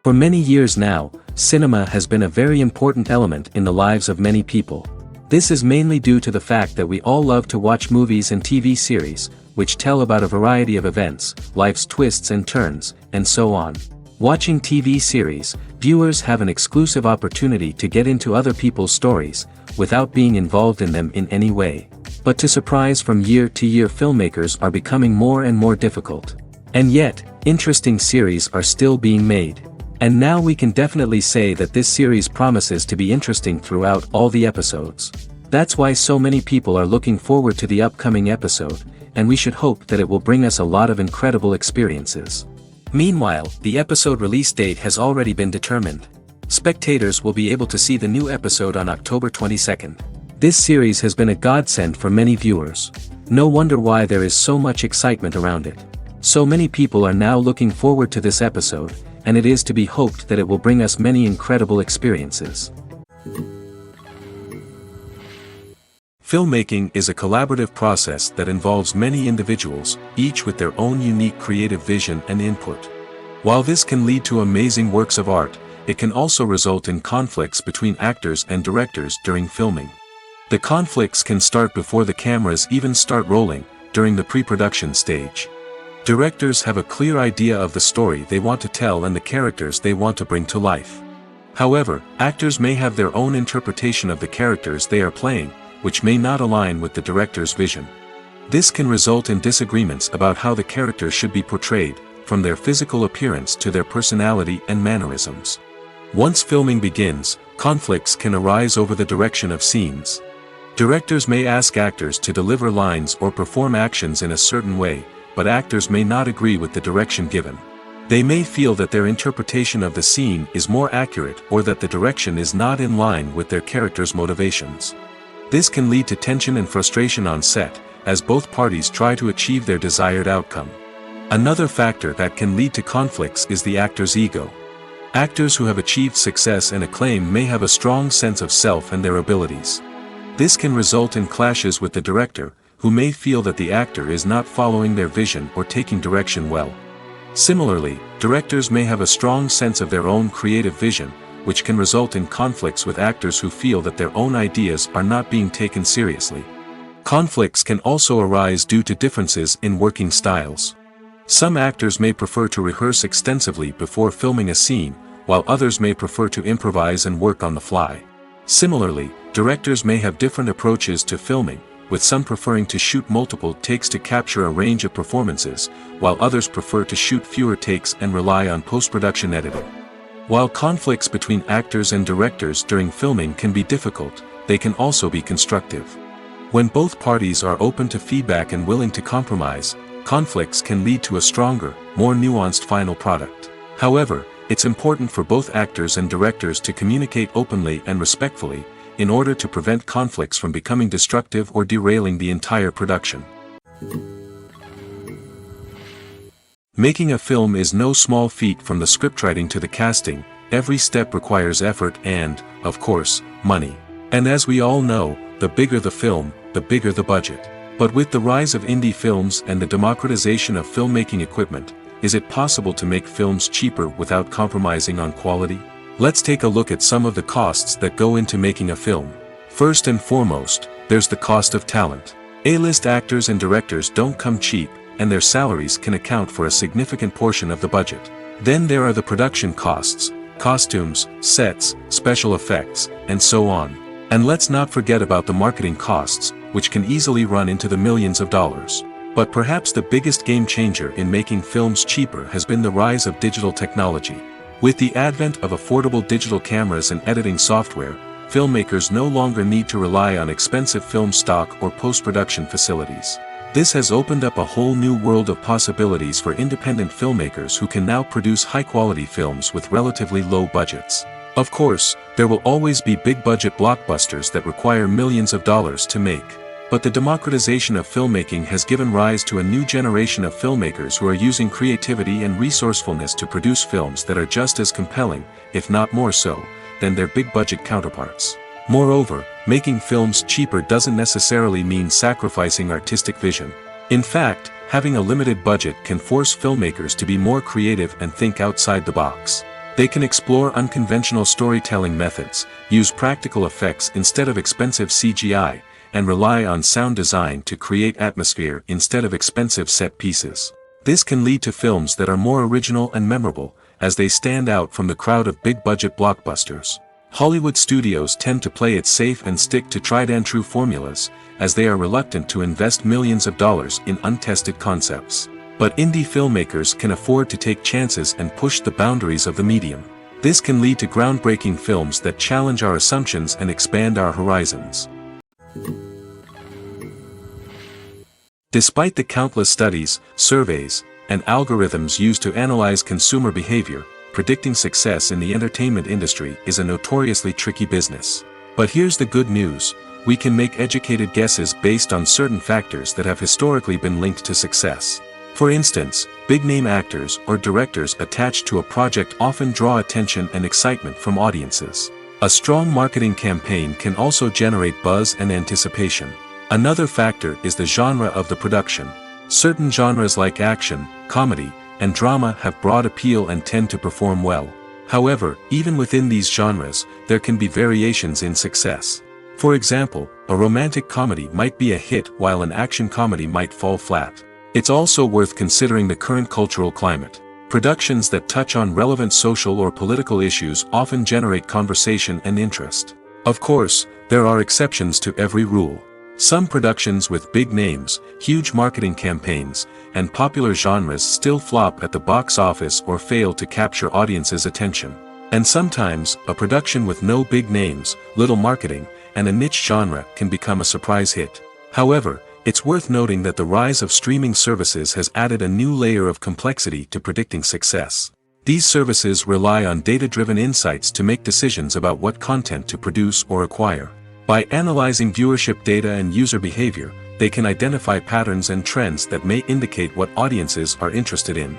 For many years now, cinema has been a very important element in the lives of many people. This is mainly due to the fact that we all love to watch movies and TV series, which tell about a variety of events, life's twists and turns, and so on. Watching TV series, viewers have an exclusive opportunity to get into other people's stories, without being involved in them in any way. But to surprise from year to year, filmmakers are becoming more and more difficult. And yet, interesting series are still being made. And now we can definitely say that this series promises to be interesting throughout all the episodes. That's why so many people are looking forward to the upcoming episode, and we should hope that it will bring us a lot of incredible experiences. Meanwhile, the episode release date has already been determined. Spectators will be able to see the new episode on October 22nd. This series has been a godsend for many viewers. No wonder why there is so much excitement around it. So many people are now looking forward to this episode, and it is to be hoped that it will bring us many incredible experiences. Filmmaking is a collaborative process that involves many individuals, each with their own unique creative vision and input. While this can lead to amazing works of art, it can also result in conflicts between actors and directors during filming. The conflicts can start before the cameras even start rolling, during the pre-production stage. Directors have a clear idea of the story they want to tell and the characters they want to bring to life. However, actors may have their own interpretation of the characters they are playing, which may not align with the director's vision. This can result in disagreements about how the characters should be portrayed, from their physical appearance to their personality and mannerisms. Once filming begins, conflicts can arise over the direction of scenes. Directors may ask actors to deliver lines or perform actions in a certain way, but actors may not agree with the direction given. They may feel that their interpretation of the scene is more accurate or that the direction is not in line with their character's motivations. This can lead to tension and frustration on set, as both parties try to achieve their desired outcome. Another factor that can lead to conflicts is the actor's ego. Actors who have achieved success and acclaim may have a strong sense of self and their abilities. This can result in clashes with the director, who may feel that the actor is not following their vision or taking direction well. Similarly, directors may have a strong sense of their own creative vision, which can result in conflicts with actors who feel that their own ideas are not being taken seriously. Conflicts can also arise due to differences in working styles. Some actors may prefer to rehearse extensively before filming a scene, while others may prefer to improvise and work on the fly. Similarly, directors may have different approaches to filming, with some preferring to shoot multiple takes to capture a range of performances, while others prefer to shoot fewer takes and rely on post-production editing. While conflicts between actors and directors during filming can be difficult, they can also be constructive. When both parties are open to feedback and willing to compromise, conflicts can lead to a stronger, more nuanced final product. However, it's important for both actors and directors to communicate openly and respectfully, in order to prevent conflicts from becoming destructive or derailing the entire production. Making a film is no small feat. From the scriptwriting to the casting, every step requires effort and, of course, money. And as we all know, the bigger the film, the bigger the budget. But with the rise of indie films and the democratization of filmmaking equipment, is it possible to make films cheaper without compromising on quality? Let's take a look at some of the costs that go into making a film. First and foremost, there's the cost of talent. A-list actors and directors don't come cheap, and their salaries can account for a significant portion of the budget. Then there are the production costs, costumes, sets, special effects, and so on. And let's not forget about the marketing costs, which can easily run into the millions of dollars. But perhaps the biggest game changer in making films cheaper has been the rise of digital technology. With the advent of affordable digital cameras and editing software, filmmakers no longer need to rely on expensive film stock or post-production facilities. This has opened up a whole new world of possibilities for independent filmmakers who can now produce high-quality films with relatively low budgets. Of course, there will always be big-budget blockbusters that require millions of dollars to make. But the democratization of filmmaking has given rise to a new generation of filmmakers who are using creativity and resourcefulness to produce films that are just as compelling, if not more so, than their big-budget counterparts. Moreover, making films cheaper doesn't necessarily mean sacrificing artistic vision. In fact, having a limited budget can force filmmakers to be more creative and think outside the box. They can explore unconventional storytelling methods, use practical effects instead of expensive CGI, and rely on sound design to create atmosphere instead of expensive set pieces. This can lead to films that are more original and memorable, as they stand out from the crowd of big-budget blockbusters. Hollywood studios tend to play it safe and stick to tried-and-true formulas, as they are reluctant to invest millions of dollars in untested concepts. But indie filmmakers can afford to take chances and push the boundaries of the medium. This can lead to groundbreaking films that challenge our assumptions and expand our horizons. Despite the countless studies, surveys, and algorithms used to analyze consumer behavior, predicting success in the entertainment industry is a notoriously tricky business. But here's the good news: we can make educated guesses based on certain factors that have historically been linked to success. For instance, big-name actors or directors attached to a project often draw attention and excitement from audiences. A strong marketing campaign can also generate buzz and anticipation. Another factor is the genre of the production. Certain genres like action, comedy, and drama have broad appeal and tend to perform well. However, even within these genres, there can be variations in success. For example, a romantic comedy might be a hit while an action comedy might fall flat. It's also worth considering the current cultural climate. Productions that touch on relevant social or political issues often generate conversation and interest. Of course, there are exceptions to every rule. Some productions with big names, huge marketing campaigns, and popular genres still flop at the box office or fail to capture audiences' attention. And sometimes, a production with no big names, little marketing, and a niche genre can become a surprise hit. However, it's worth noting that the rise of streaming services has added a new layer of complexity to predicting success. These services rely on data-driven insights to make decisions about what content to produce or acquire. By analyzing viewership data and user behavior, they can identify patterns and trends that may indicate what audiences are interested in.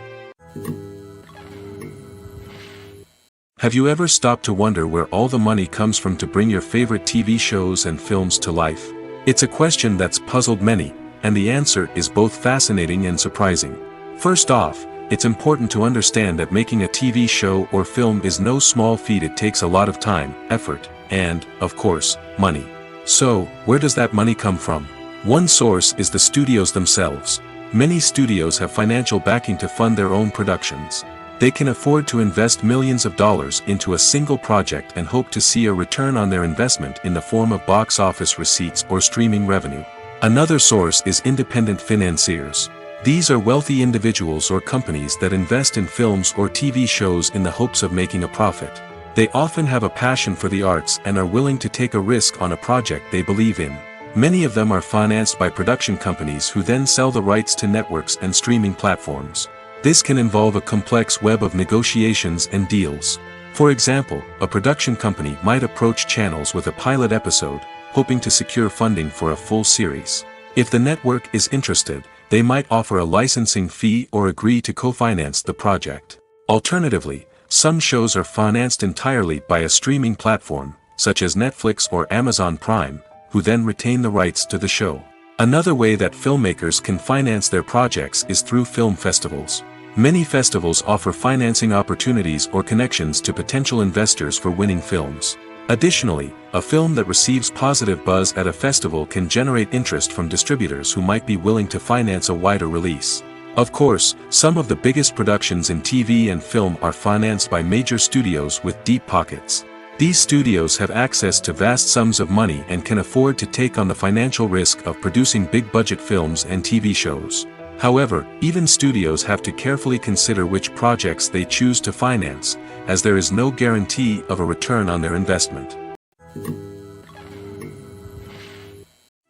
Have you ever stopped to wonder where all the money comes from to bring your favorite TV shows and films to life? It's a question that's puzzled many, and the answer is both fascinating and surprising. First off, it's important to understand that making a TV show or film is no small feat. It takes a lot of time, effort, and, of course, money. So, where does that money come from? One source is the studios themselves. Many studios have financial backing to fund their own productions. They can afford to invest millions of dollars into a single project and hope to see a return on their investment in the form of box office receipts or streaming revenue. Another source is independent financiers. These are wealthy individuals or companies that invest in films or TV shows in the hopes of making a profit. They often have a passion for the arts and are willing to take a risk on a project they believe in. Many of them are financed by production companies who then sell the rights to networks and streaming platforms. This can involve a complex web of negotiations and deals. For example, a production company might approach channels with a pilot episode, hoping to secure funding for a full series. If the network is interested, they might offer a licensing fee or agree to co-finance the project. Alternatively, some shows are financed entirely by a streaming platform, such as Netflix or Amazon Prime, who then retain the rights to the show. Another way that filmmakers can finance their projects is through film festivals. Many festivals offer financing opportunities or connections to potential investors for winning films. Additionally, a film that receives positive buzz at a festival can generate interest from distributors who might be willing to finance a wider release. Of course, some of the biggest productions in TV and film are financed by major studios with deep pockets. These studios have access to vast sums of money and can afford to take on the financial risk of producing big-budget films and TV shows. However, even studios have to carefully consider which projects they choose to finance, as there is no guarantee of a return on their investment.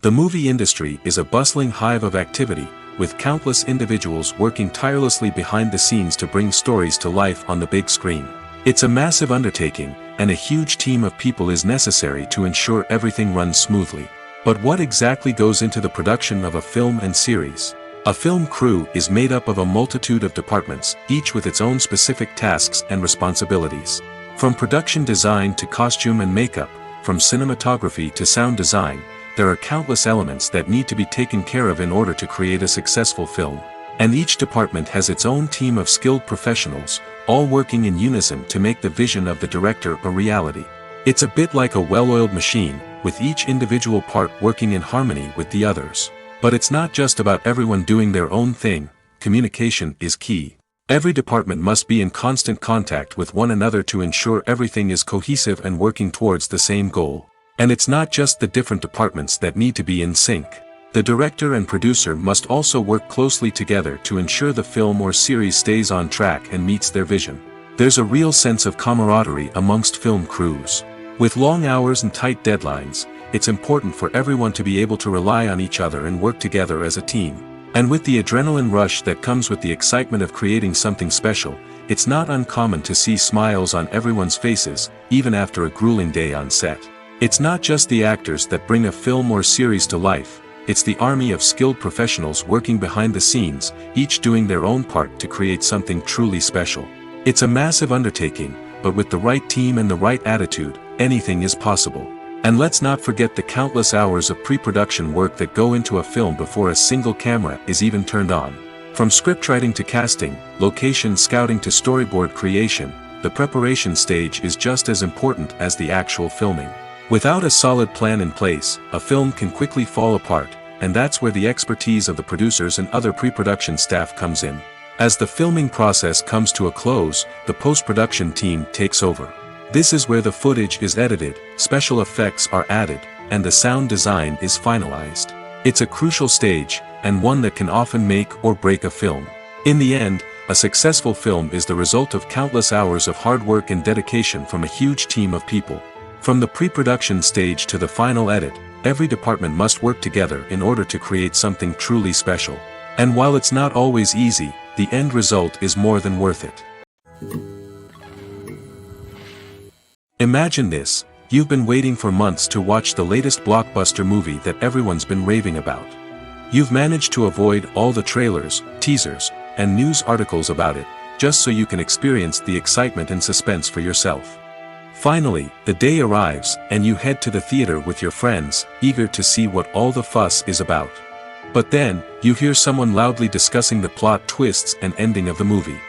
The movie industry is a bustling hive of activity, with countless individuals working tirelessly behind the scenes to bring stories to life on the big screen. It's a massive undertaking, and a huge team of people is necessary to ensure everything runs smoothly. But what exactly goes into the production of a film and series? A film crew is made up of a multitude of departments, each with its own specific tasks and responsibilities. From production design to costume and makeup, from cinematography to sound design, there are countless elements that need to be taken care of in order to create a successful film. And each department has its own team of skilled professionals, all working in unison to make the vision of the director a reality. It's a bit like a well-oiled machine, with each individual part working in harmony with the others. But it's not just about everyone doing their own thing. Communication is key. Every department must be in constant contact with one another to ensure everything is cohesive and working towards the same goal. And it's not just the different departments that need to be in sync. The director and producer must also work closely together to ensure the film or series stays on track and meets their vision. There's a real sense of camaraderie amongst film crews. With long hours and tight deadlines, it's important for everyone to be able to rely on each other and work together as a team. And with the adrenaline rush that comes with the excitement of creating something special, it's not uncommon to see smiles on everyone's faces, even after a grueling day on set. It's not just the actors that bring a film or series to life. It's the army of skilled professionals working behind the scenes, each doing their own part to create something truly special. It's a massive undertaking, but with the right team and the right attitude, anything is possible. And let's not forget the countless hours of pre-production work that go into a film before a single camera is even turned on. From scriptwriting to casting, location scouting to storyboard creation, the preparation stage is just as important as the actual filming. Without a solid plan in place, a film can quickly fall apart, and that's where the expertise of the producers and other pre-production staff comes in. As the filming process comes to a close, the post-production team takes over. This is where the footage is edited, special effects are added, and the sound design is finalized. It's a crucial stage, and one that can often make or break a film. In the end, a successful film is the result of countless hours of hard work and dedication from a huge team of people. From the pre-production stage to the final edit, every department must work together in order to create something truly special. And while it's not always easy, the end result is more than worth it. Imagine this: you've been waiting for months to watch the latest blockbuster movie that everyone's been raving about. You've managed to avoid all the trailers, teasers, and news articles about it, just so you can experience the excitement and suspense for yourself. Finally, the day arrives, and you head to the theater with your friends, eager to see what all the fuss is about. But then, you hear someone loudly discussing the plot twists and ending of the movie.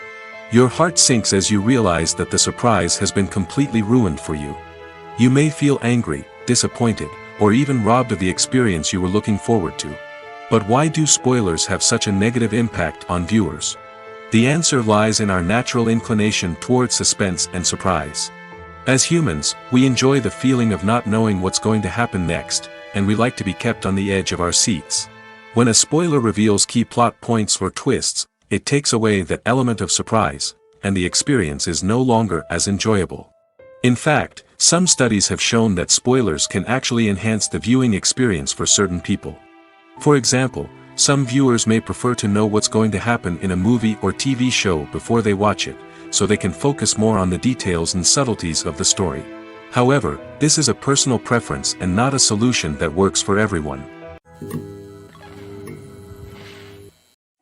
Your heart sinks as you realize that the surprise has been completely ruined for you. You may feel angry, disappointed, or even robbed of the experience you were looking forward to. But why do spoilers have such a negative impact on viewers? The answer lies in our natural inclination towards suspense and surprise. As humans, we enjoy the feeling of not knowing what's going to happen next, and we like to be kept on the edge of our seats. When a spoiler reveals key plot points or twists, it takes away that element of surprise, and the experience is no longer as enjoyable. In fact, some studies have shown that spoilers can actually enhance the viewing experience for certain people. For example, some viewers may prefer to know what's going to happen in a movie or TV show before they watch it, so they can focus more on the details and subtleties of the story. However, this is a personal preference and not a solution that works for everyone.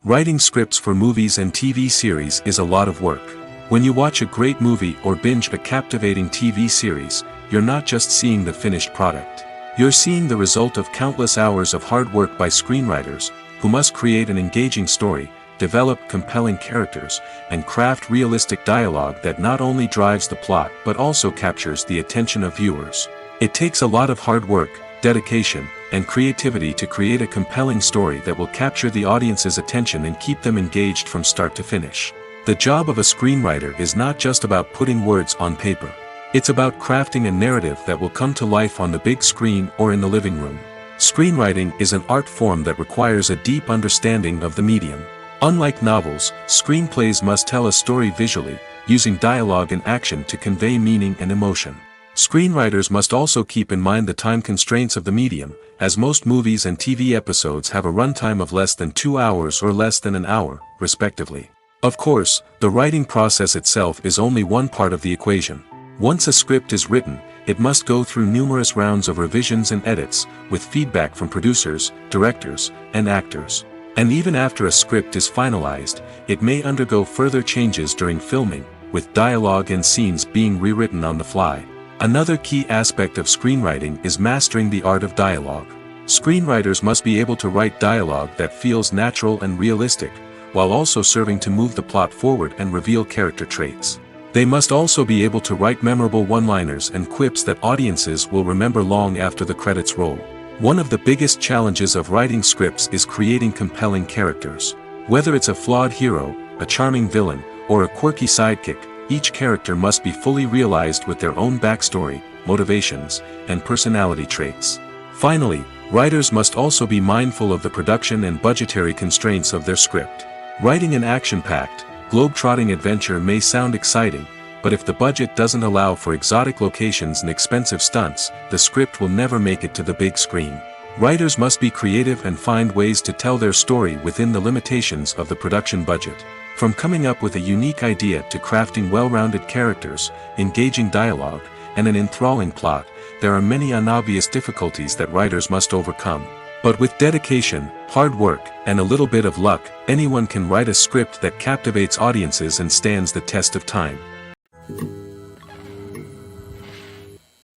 Writing scripts for movies and TV series is a lot of work. When you watch a great movie or binge a captivating TV series, you're not just seeing the finished product. You're seeing the result of countless hours of hard work by screenwriters, who must create an engaging story, develop compelling characters, and craft realistic dialogue that not only drives the plot but also captures the attention of viewers. It takes a lot of hard work, dedication, and creativity to create a compelling story that will capture the audience's attention and keep them engaged from start to finish. The job of a screenwriter is not just about putting words on paper. It's about crafting a narrative that will come to life on the big screen or in the living room. Screenwriting is an art form that requires a deep understanding of the medium. Unlike novels, screenplays must tell a story visually, using dialogue and action to convey meaning and emotion. Screenwriters must also keep in mind the time constraints of the medium, as most movies and TV episodes have a runtime of less than 2 hours or less than an hour, respectively. Of course, the writing process itself is only one part of the equation. Once a script is written, it must go through numerous rounds of revisions and edits, with feedback from producers, directors, and actors. And even after a script is finalized, it may undergo further changes during filming, with dialogue and scenes being rewritten on the fly. Another key aspect of screenwriting is mastering the art of dialogue. Screenwriters must be able to write dialogue that feels natural and realistic, while also serving to move the plot forward and reveal character traits. They must also be able to write memorable one-liners and quips that audiences will remember long after the credits roll. One of the biggest challenges of writing scripts is creating compelling characters. Whether it's a flawed hero, a charming villain, or a quirky sidekick, each character must be fully realized with their own backstory, motivations, and personality traits. Finally, writers must also be mindful of the production and budgetary constraints of their script. Writing an action-packed, globe-trotting adventure may sound exciting, but if the budget doesn't allow for exotic locations and expensive stunts, the script will never make it to the big screen. Writers must be creative and find ways to tell their story within the limitations of the production budget. From coming up with a unique idea to crafting well-rounded characters, engaging dialogue, and an enthralling plot, there are many unobvious difficulties that writers must overcome. But with dedication, hard work, and a little bit of luck, anyone can write a script that captivates audiences and stands the test of time.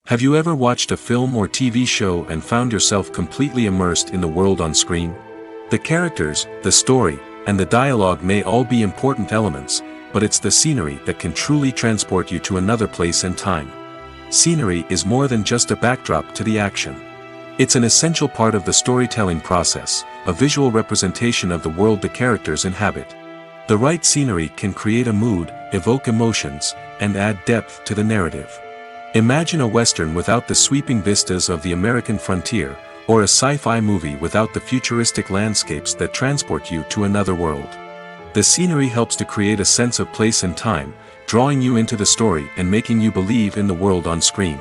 Have you ever watched a film or TV show and found yourself completely immersed in the world on screen? The characters, the story, and the dialogue may all be important elements, but it's the scenery that can truly transport you to another place and time. Scenery is more than just a backdrop to the action. It's an essential part of the storytelling process, a visual representation of the world the characters inhabit. The right scenery can create a mood, evoke emotions, and add depth to the narrative. Imagine a western without the sweeping vistas of the American frontier, or a sci-fi movie without the futuristic landscapes that transport you to another world. The scenery helps to create a sense of place and time, drawing you into the story and making you believe in the world on screen.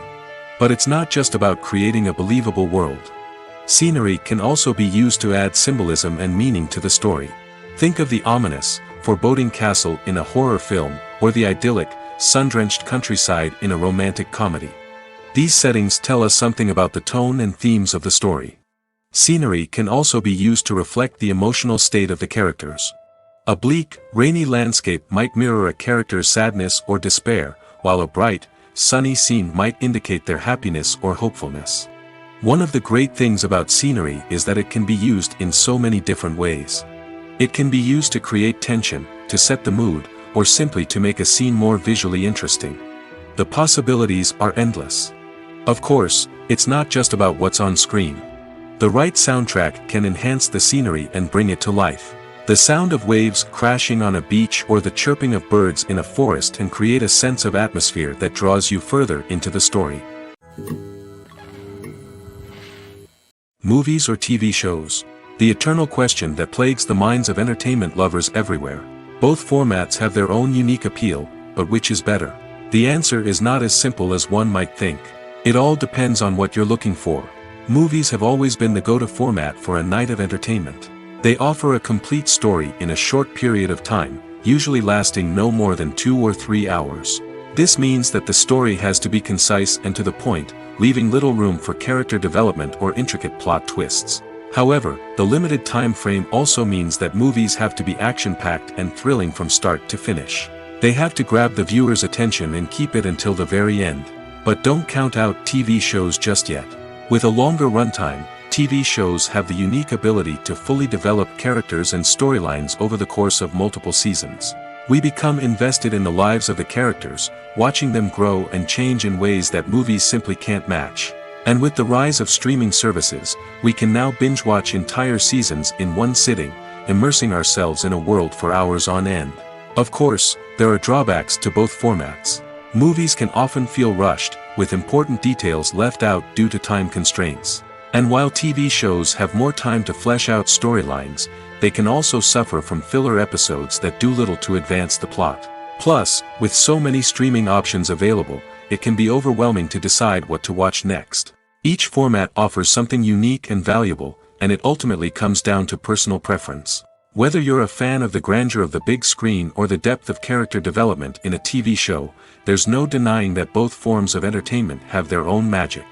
But it's not just about creating a believable world. Scenery can also be used to add symbolism and meaning to the story. Think of the ominous, foreboding castle in a horror film, or the idyllic, sun-drenched countryside in a romantic comedy. These settings tell us something about the tone and themes of the story. Scenery can also be used to reflect the emotional state of the characters. A bleak, rainy landscape might mirror a character's sadness or despair, while a bright, sunny scene might indicate their happiness or hopefulness. One of the great things about scenery is that it can be used in so many different ways. It can be used to create tension, to set the mood, or simply to make a scene more visually interesting. The possibilities are endless. Of course, it's not just about what's on screen. The right soundtrack can enhance the scenery and bring it to life. The sound of waves crashing on a beach or the chirping of birds in a forest can create a sense of atmosphere that draws you further into the story. Movies or TV shows? The eternal question that plagues the minds of entertainment lovers everywhere. Both formats have their own unique appeal, but which is better? The answer is not as simple as one might think. It all depends on what you're looking for. Movies have always been the go-to format for a night of entertainment. They offer a complete story in a short period of time, usually lasting no more than 2 or 3 hours. This means that the story has to be concise and to the point, leaving little room for character development or intricate plot twists. However, the limited time frame also means that movies have to be action-packed and thrilling from start to finish. They have to grab the viewer's attention and keep it until the very end. But don't count out TV shows just yet. With a longer runtime, TV shows have the unique ability to fully develop characters and storylines over the course of multiple seasons. We become invested in the lives of the characters, watching them grow and change in ways that movies simply can't match. And with the rise of streaming services, we can now binge-watch entire seasons in one sitting, immersing ourselves in a world for hours on end. Of course, there are drawbacks to both formats. Movies can often feel rushed, with important details left out due to time constraints. And while TV shows have more time to flesh out storylines, they can also suffer from filler episodes that do little to advance the plot. Plus, with so many streaming options available, it can be overwhelming to decide what to watch next. Each format offers something unique and valuable, and it ultimately comes down to personal preference. Whether you're a fan of the grandeur of the big screen or the depth of character development in a TV show, there's no denying that both forms of entertainment have their own magic.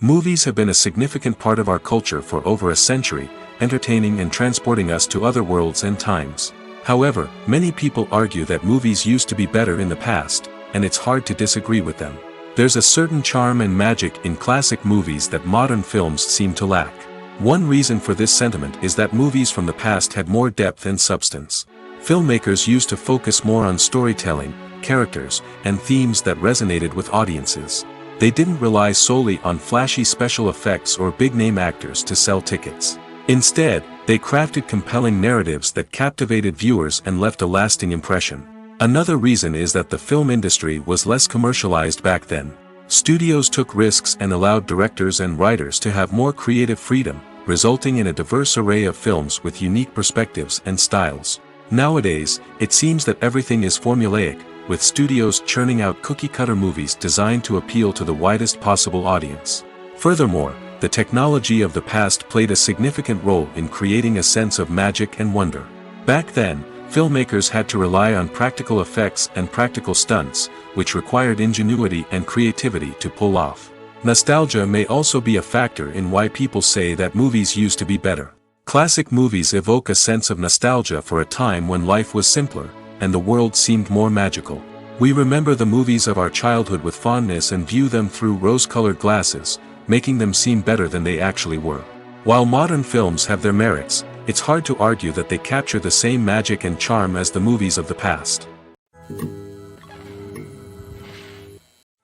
Movies have been a significant part of our culture for over a century, entertaining and transporting us to other worlds and times. However, many people argue that movies used to be better in the past, and it's hard to disagree with them. There's a certain charm and magic in classic movies that modern films seem to lack. One reason for this sentiment is that movies from the past had more depth and substance. Filmmakers used to focus more on storytelling, characters, and themes that resonated with audiences. They didn't rely solely on flashy special effects or big-name actors to sell tickets. Instead, they crafted compelling narratives that captivated viewers and left a lasting impression. Another reason is that the film industry was less commercialized back then. Studios took risks and allowed directors and writers to have more creative freedom, resulting in a diverse array of films with unique perspectives and styles. Nowadays, it seems that everything is formulaic, with studios churning out cookie-cutter movies designed to appeal to the widest possible audience. Furthermore, the technology of the past played a significant role in creating a sense of magic and wonder. Back then, filmmakers had to rely on practical effects and practical stunts, which required ingenuity and creativity to pull off. Nostalgia may also be a factor in why people say that movies used to be better. Classic movies evoke a sense of nostalgia for a time when life was simpler, and the world seemed more magical. We remember the movies of our childhood with fondness and view them through rose-colored glasses, making them seem better than they actually were. While modern films have their merits, it's hard to argue that they capture the same magic and charm as the movies of the past.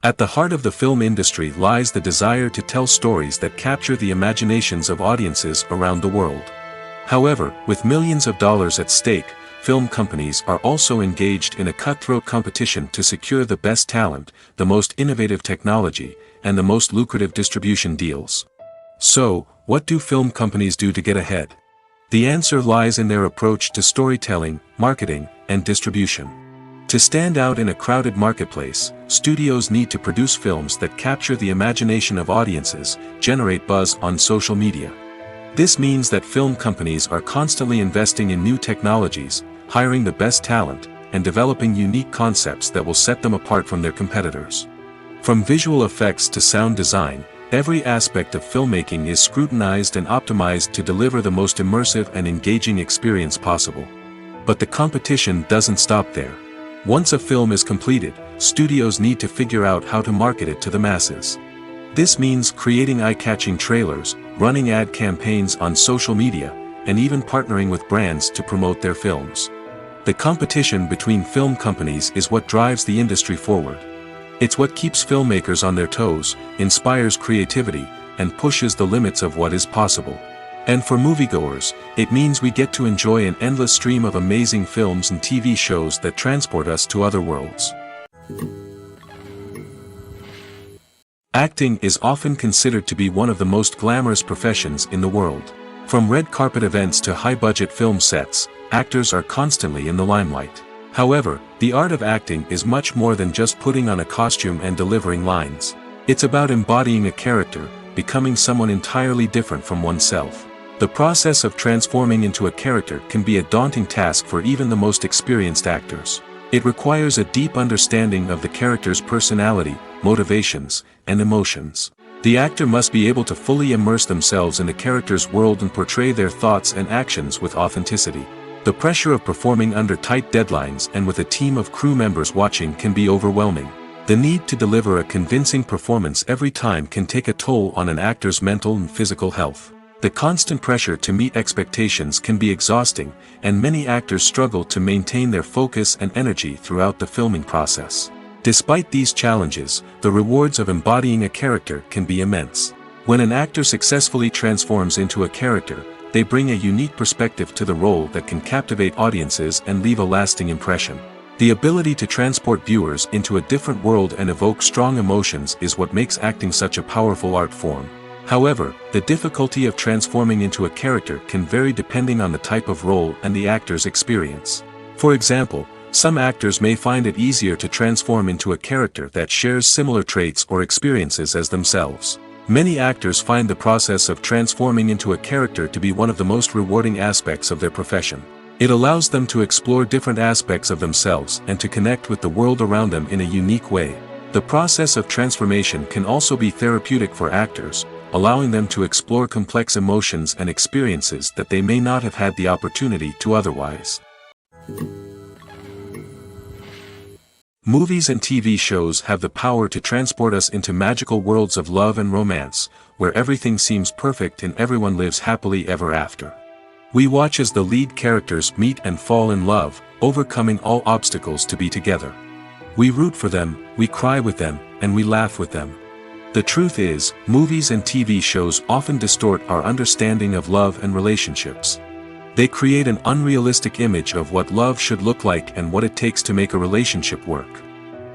At the heart of the film industry lies the desire to tell stories that capture the imaginations of audiences around the world. However, with millions of dollars at stake, film companies are also engaged in a cutthroat competition to secure the best talent, the most innovative technology, and the most lucrative distribution deals. So, what do film companies do to get ahead? The answer lies in their approach to storytelling, marketing, and distribution. To stand out in a crowded marketplace, studios need to produce films that capture the imagination of audiences, generate buzz on social media. This means that film companies are constantly investing in new technologies, hiring the best talent, and developing unique concepts that will set them apart from their competitors. From visual effects to sound design, every aspect of filmmaking is scrutinized and optimized to deliver the most immersive and engaging experience possible. But the competition doesn't stop there. Once a film is completed, studios need to figure out how to market it to the masses. This means creating eye-catching trailers, running ad campaigns on social media, and even partnering with brands to promote their films. The competition between film companies is what drives the industry forward. It's what keeps filmmakers on their toes, inspires creativity, and pushes the limits of what is possible. And for moviegoers, it means we get to enjoy an endless stream of amazing films and TV shows that transport us to other worlds. Acting is often considered to be one of the most glamorous professions in the world. From red carpet events to high-budget film sets, actors are constantly in the limelight. However, the art of acting is much more than just putting on a costume and delivering lines. It's about embodying a character, becoming someone entirely different from oneself. The process of transforming into a character can be a daunting task for even the most experienced actors. It requires a deep understanding of the character's personality, motivations, and emotions. The actor must be able to fully immerse themselves in the character's world and portray their thoughts and actions with authenticity. The pressure of performing under tight deadlines and with a team of crew members watching can be overwhelming. The need to deliver a convincing performance every time can take a toll on an actor's mental and physical health. The constant pressure to meet expectations can be exhausting, and many actors struggle to maintain their focus and energy throughout the filming process. Despite these challenges, the rewards of embodying a character can be immense. When an actor successfully transforms into a character, they bring a unique perspective to the role that can captivate audiences and leave a lasting impression. The ability to transport viewers into a different world and evoke strong emotions is what makes acting such a powerful art form. However, the difficulty of transforming into a character can vary depending on the type of role and the actor's experience. For example, some actors may find it easier to transform into a character that shares similar traits or experiences as themselves. Many actors find the process of transforming into a character to be one of the most rewarding aspects of their profession. It allows them to explore different aspects of themselves and to connect with the world around them in a unique way. The process of transformation can also be therapeutic for actors, allowing them to explore complex emotions and experiences that they may not have had the opportunity to otherwise. Movies and TV shows have the power to transport us into magical worlds of love and romance, where everything seems perfect and everyone lives happily ever after. We watch as the lead characters meet and fall in love, overcoming all obstacles to be together. We root for them, we cry with them, and we laugh with them. The truth is, movies and TV shows often distort our understanding of love and relationships. They create an unrealistic image of what love should look like and what it takes to make a relationship work.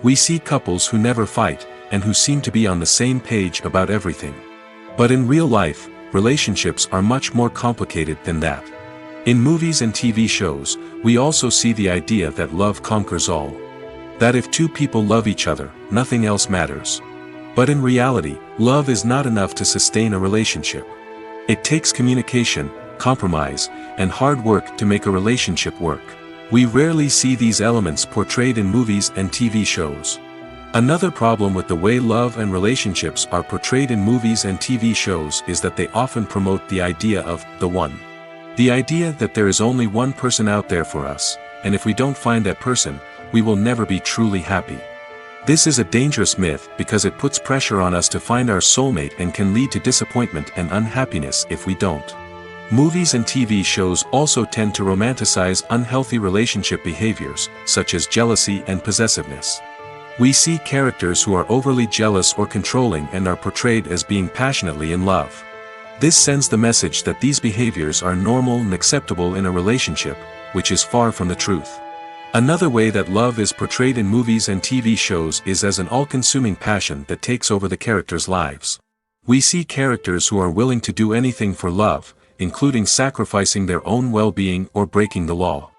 We see couples who never fight, and who seem to be on the same page about everything. But in real life, relationships are much more complicated than that. In movies and TV shows, we also see the idea that love conquers all. That if two people love each other, nothing else matters. But in reality, love is not enough to sustain a relationship. It takes communication, compromise, and hard work to make a relationship work. We rarely see these elements portrayed in movies and TV shows. Another problem with the way love and relationships are portrayed in movies and TV shows is that they often promote the idea of the one. The idea that there is only one person out there for us, and if we don't find that person, we will never be truly happy. This is a dangerous myth because it puts pressure on us to find our soulmate and can lead to disappointment and unhappiness if we don't. Movies and TV shows also tend to romanticize unhealthy relationship behaviors, such as jealousy and possessiveness. We see characters who are overly jealous or controlling and are portrayed as being passionately in love. This sends the message that these behaviors are normal and acceptable in a relationship, which is far from the truth. Another way that love is portrayed in movies and TV shows is as an all-consuming passion that takes over the characters' lives. We see characters who are willing to do anything for love, including sacrificing their own well-being or breaking the law.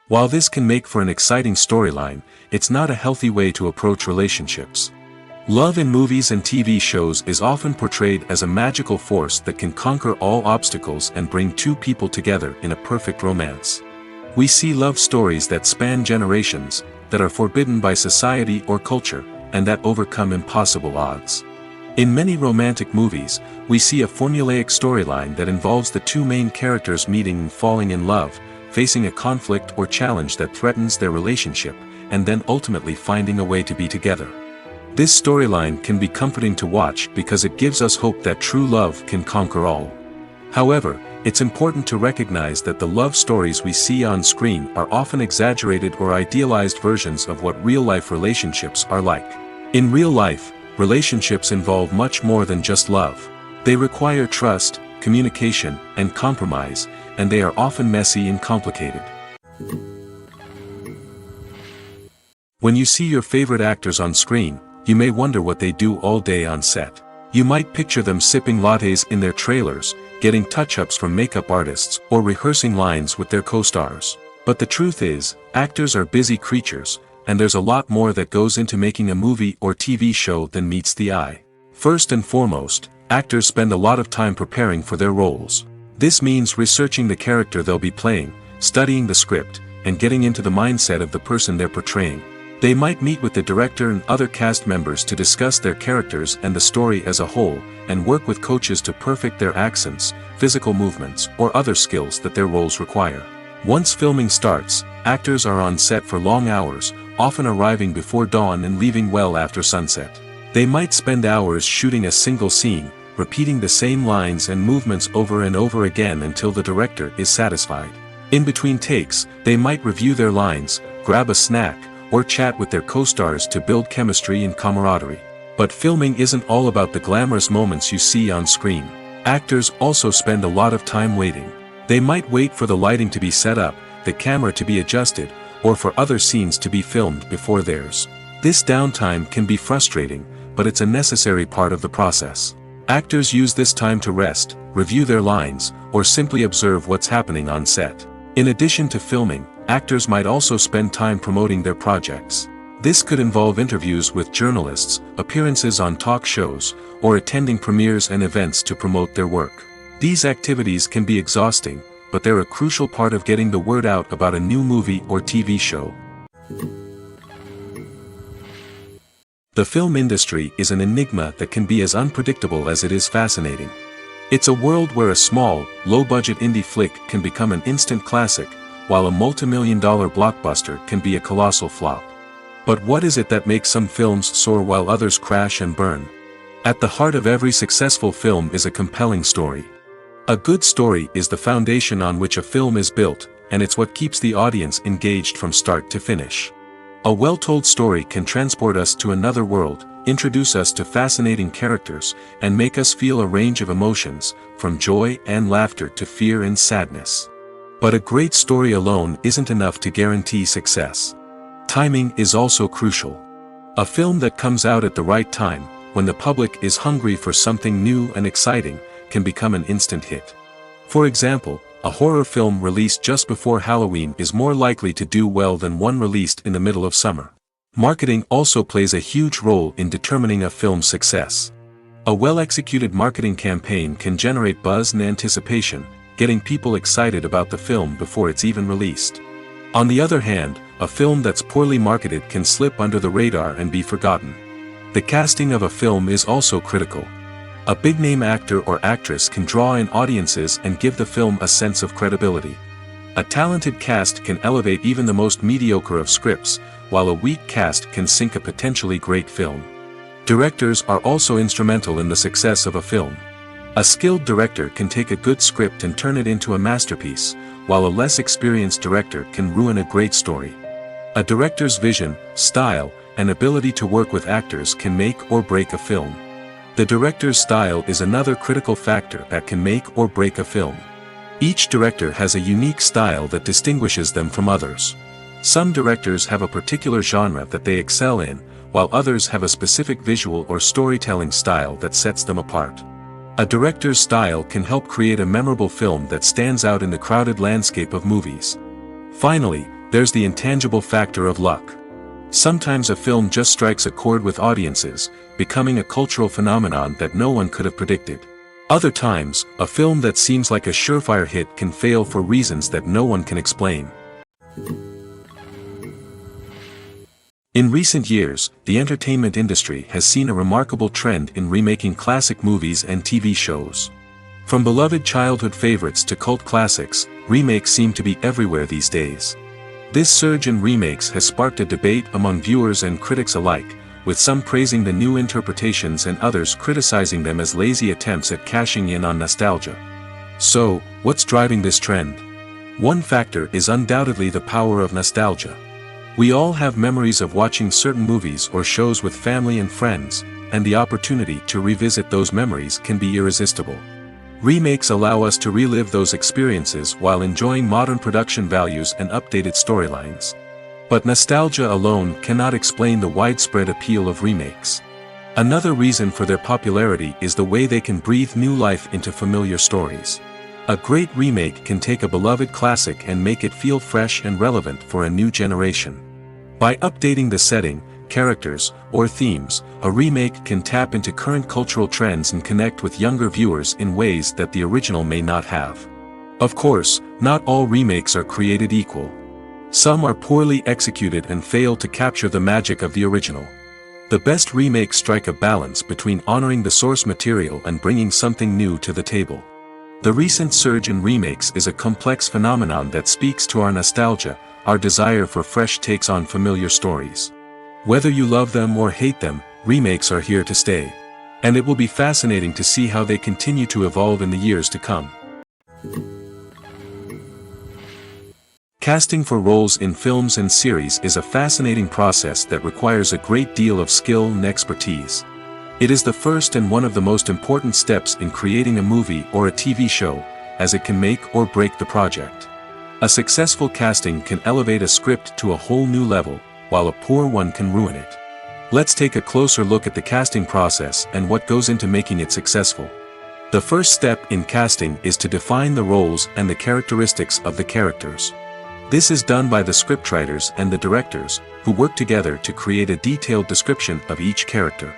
While this can make for an exciting storyline, it's not a healthy way to approach relationships. Love in movies and TV shows is often portrayed as a magical force that can conquer all obstacles and bring two people together in a perfect romance. We see love stories that span generations, that are forbidden by society or culture, and that overcome impossible odds. In many romantic movies, we see a formulaic storyline that involves the two main characters meeting and falling in love, facing a conflict or challenge that threatens their relationship, and then ultimately finding a way to be together. This storyline can be comforting to watch because it gives us hope that true love can conquer all. However, it's important to recognize that the love stories we see on screen are often exaggerated or idealized versions of what real-life relationships are like. In real life, relationships involve much more than just love. They require trust, communication, and compromise, and they are often messy and complicated. When you see your favorite actors on screen, you may wonder what they do all day on set. You might picture them sipping lattes in their trailers, getting touch-ups from makeup artists, or rehearsing lines with their co-stars. But the truth is, actors are busy creatures, and there's a lot more that goes into making a movie or TV show than meets the eye. First and foremost, actors spend a lot of time preparing for their roles. This means researching the character they'll be playing, studying the script, and getting into the mindset of the person they're portraying. They might meet with the director and other cast members to discuss their characters and the story as a whole, and work with coaches to perfect their accents, physical movements, or other skills that their roles require. Once filming starts, actors are on set for long hours, often arriving before dawn and leaving well after sunset. They might spend hours shooting a single scene, repeating the same lines and movements over and over again until the director is satisfied. In between takes, they might review their lines, grab a snack, or chat with their co-stars to build chemistry and camaraderie. But filming isn't all about the glamorous moments you see on screen. Actors also spend a lot of time waiting. They might wait for the lighting to be set up, the camera to be adjusted, or for other scenes to be filmed before theirs. This downtime can be frustrating, but it's a necessary part of the process. Actors use this time to rest, review their lines, or simply observe what's happening on set. In addition to filming, actors might also spend time promoting their projects. This could involve interviews with journalists, appearances on talk shows, or attending premieres and events to promote their work. These activities can be exhausting, but they're a crucial part of getting the word out about a new movie or TV show. The film industry is an enigma that can be as unpredictable as it is fascinating. It's a world where a small, low-budget indie flick can become an instant classic, while a multi-million-dollar blockbuster can be a colossal flop. But what is it that makes some films soar while others crash and burn? At the heart of every successful film is a compelling story. A good story is the foundation on which a film is built, and it's what keeps the audience engaged from start to finish. A well-told story can transport us to another world, introduce us to fascinating characters, and make us feel a range of emotions, from joy and laughter to fear and sadness. But a great story alone isn't enough to guarantee success. Timing is also crucial. A film that comes out at the right time, when the public is hungry for something new and exciting, can become an instant hit. For example, a horror film released just before Halloween is more likely to do well than one released in the middle of summer. Marketing also plays a huge role in determining a film's success. A well-executed marketing campaign can generate buzz and anticipation, getting people excited about the film before it's even released. On the other hand, a film that's poorly marketed can slip under the radar and be forgotten. The casting of a film is also critical. A big-name actor or actress can draw in audiences and give the film a sense of credibility. A talented cast can elevate even the most mediocre of scripts, while a weak cast can sink a potentially great film. Directors are also instrumental in the success of a film. A skilled director can take a good script and turn it into a masterpiece, while a less experienced director can ruin a great story. A director's vision, style, and ability to work with actors can make or break a film. The director's style is another critical factor that can make or break a film. Each director has a unique style that distinguishes them from others. Some directors have a particular genre that they excel in, while others have a specific visual or storytelling style that sets them apart. A director's style can help create a memorable film that stands out in the crowded landscape of movies. Finally, there's the intangible factor of luck. Sometimes a film just strikes a chord with audiences, becoming a cultural phenomenon that no one could have predicted. Other times, a film that seems like a surefire hit can fail for reasons that no one can explain. In recent years, the entertainment industry has seen a remarkable trend in remaking classic movies and TV shows. From beloved childhood favorites to cult classics, remakes seem to be everywhere these days. This surge in remakes has sparked a debate among viewers and critics alike, with some praising the new interpretations and others criticizing them as lazy attempts at cashing in on nostalgia. So, what's driving this trend? One factor is undoubtedly the power of nostalgia. We all have memories of watching certain movies or shows with family and friends, and the opportunity to revisit those memories can be irresistible. Remakes allow us to relive those experiences while enjoying modern production values and updated storylines. But nostalgia alone cannot explain the widespread appeal of remakes. Another reason for their popularity is the way they can breathe new life into familiar stories. A great remake can take a beloved classic and make it feel fresh and relevant for a new generation. By updating the setting, characters, or themes, a remake can tap into current cultural trends and connect with younger viewers in ways that the original may not have. Of course, not all remakes are created equal. Some are poorly executed and fail to capture the magic of the original. The best remakes strike a balance between honoring the source material and bringing something new to the table. The recent surge in remakes is a complex phenomenon that speaks to our nostalgia, our desire for fresh takes on familiar stories. Whether you love them or hate them, remakes are here to stay. And it will be fascinating to see how they continue to evolve in the years to come. Casting for roles in films and series is a fascinating process that requires a great deal of skill and expertise. It is the first and one of the most important steps in creating a movie or a TV show, as it can make or break the project. A successful casting can elevate a script to a whole new level, while a poor one can ruin it. Let's take a closer look at the casting process and what goes into making it successful. The first step in casting is to define the roles and the characteristics of the characters. This is done by the scriptwriters and the directors, who work together to create a detailed description of each character.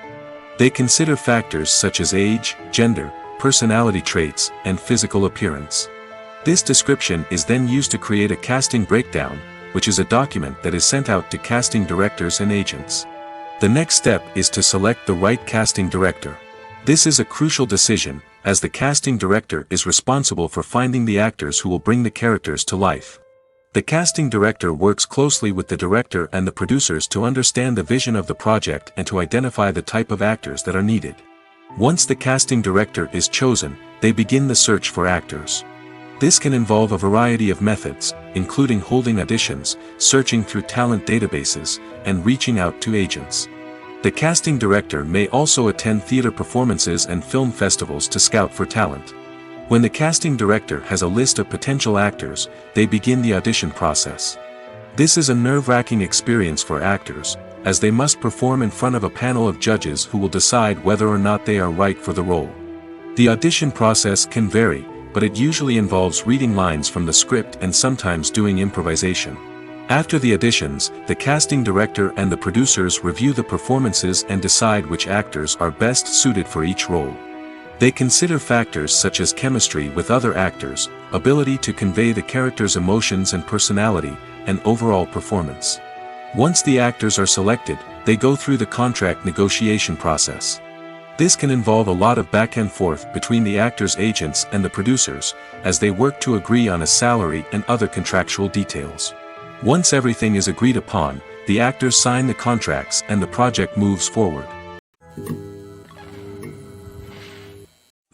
They consider factors such as age, gender, personality traits, and physical appearance. This description is then used to create a casting breakdown, which is a document that is sent out to casting directors and agents. The next step is to select the right casting director. This is a crucial decision, as the casting director is responsible for finding the actors who will bring the characters to life. The casting director works closely with the director and the producers to understand the vision of the project and to identify the type of actors that are needed. Once the casting director is chosen, they begin the search for actors. This can involve a variety of methods, including holding auditions, searching through talent databases, and reaching out to agents. The casting director may also attend theater performances and film festivals to scout for talent. When the casting director has a list of potential actors, they begin the audition process. This is a nerve-wracking experience for actors, as they must perform in front of a panel of judges who will decide whether or not they are right for the role. The audition process can vary, but it usually involves reading lines from the script and sometimes doing improvisation. After the auditions, the casting director and the producers review the performances and decide which actors are best suited for each role. They consider factors such as chemistry with other actors, ability to convey the character's emotions and personality, and overall performance. Once the actors are selected, they go through the contract negotiation process. This can involve a lot of back and forth between the actors' agents and the producers, as they work to agree on a salary and other contractual details. Once everything is agreed upon, the actors sign the contracts and the project moves forward.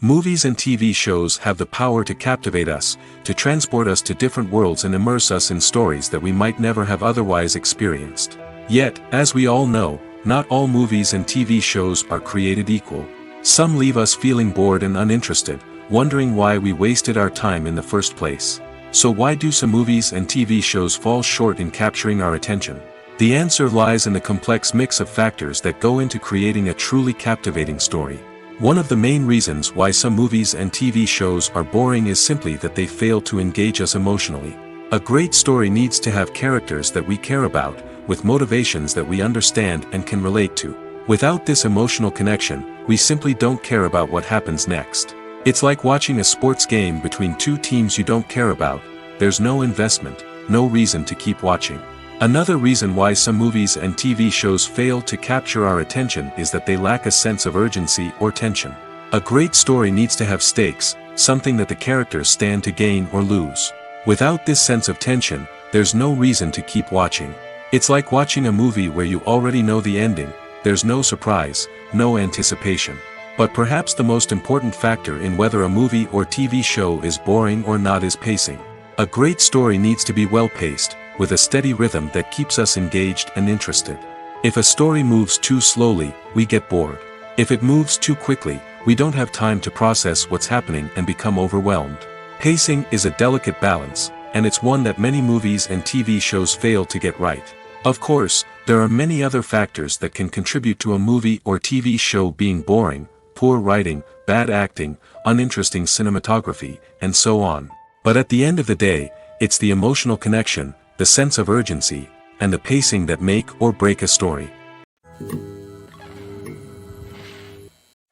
Movies and TV shows have the power to captivate us, to transport us to different worlds and immerse us in stories that we might never have otherwise experienced. Yet, as we all know, not all movies and TV shows are created equal. Some leave us feeling bored and uninterested, wondering why we wasted our time in the first place. So why do some movies and TV shows fall short in capturing our attention? The answer lies in the complex mix of factors that go into creating a truly captivating story. One of the main reasons why some movies and TV shows are boring is simply that they fail to engage us emotionally. A great story needs to have characters that we care about, with motivations that we understand and can relate to. Without this emotional connection, we simply don't care about what happens next. It's like watching a sports game between two teams you don't care about. There's no investment, no reason to keep watching. Another reason why some movies and TV shows fail to capture our attention is that they lack a sense of urgency or tension. A great story needs to have stakes, something that the characters stand to gain or lose. Without this sense of tension, there's no reason to keep watching. It's like watching a movie where you already know the ending, there's no surprise, no anticipation. But perhaps the most important factor in whether a movie or TV show is boring or not is pacing. A great story needs to be well-paced, with a steady rhythm that keeps us engaged and interested. If a story moves too slowly, we get bored. If it moves too quickly, we don't have time to process what's happening and become overwhelmed. Pacing is a delicate balance, and it's one that many movies and TV shows fail to get right. Of course, there are many other factors that can contribute to a movie or TV show being boring: poor writing, bad acting, uninteresting cinematography, and so on. But at the end of the day, it's the emotional connection, the sense of urgency, and the pacing that make or break a story.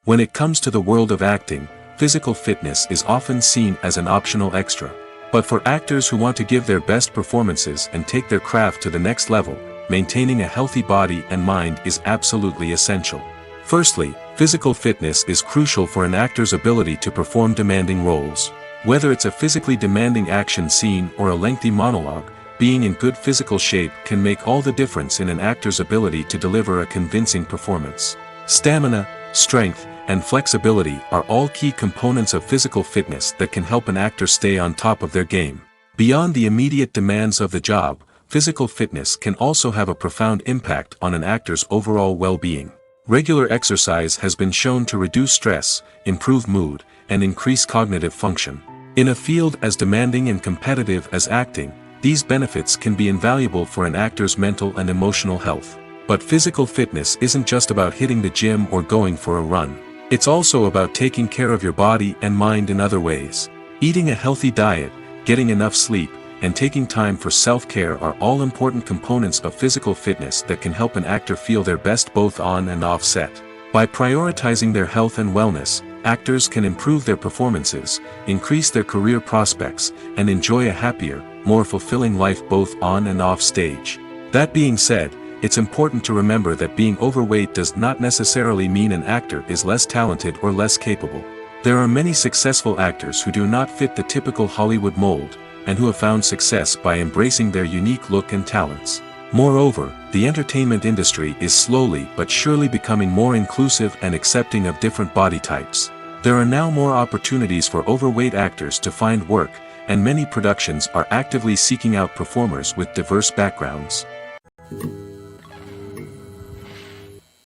When it comes to the world of acting, physical fitness is often seen as an optional extra. But for actors who want to give their best performances and take their craft to the next level, maintaining a healthy body and mind is absolutely essential. Firstly, physical fitness is crucial for an actor's ability to perform demanding roles. Whether it's a physically demanding action scene or a lengthy monologue, being in good physical shape can make all the difference in an actor's ability to deliver a convincing performance. Stamina, strength, and flexibility are all key components of physical fitness that can help an actor stay on top of their game. Beyond the immediate demands of the job, physical fitness can also have a profound impact on an actor's overall well-being. Regular exercise has been shown to reduce stress, improve mood, and increase cognitive function. In a field as demanding and competitive as acting, these benefits can be invaluable for an actor's mental and emotional health. But physical fitness isn't just about hitting the gym or going for a run. It's also about taking care of your body and mind in other ways. Eating a healthy diet, getting enough sleep, and taking time for self-care are all important components of physical fitness that can help an actor feel their best both on and off set. By prioritizing their health and wellness, actors can improve their performances, increase their career prospects, and enjoy a happier, more fulfilling life both on and off stage. That being said, it's important to remember that being overweight does not necessarily mean an actor is less talented or less capable. There are many successful actors who do not fit the typical Hollywood mold, and who have found success by embracing their unique look and talents. Moreover, the entertainment industry is slowly but surely becoming more inclusive and accepting of different body types. There are now more opportunities for overweight actors to find work, and many productions are actively seeking out performers with diverse backgrounds.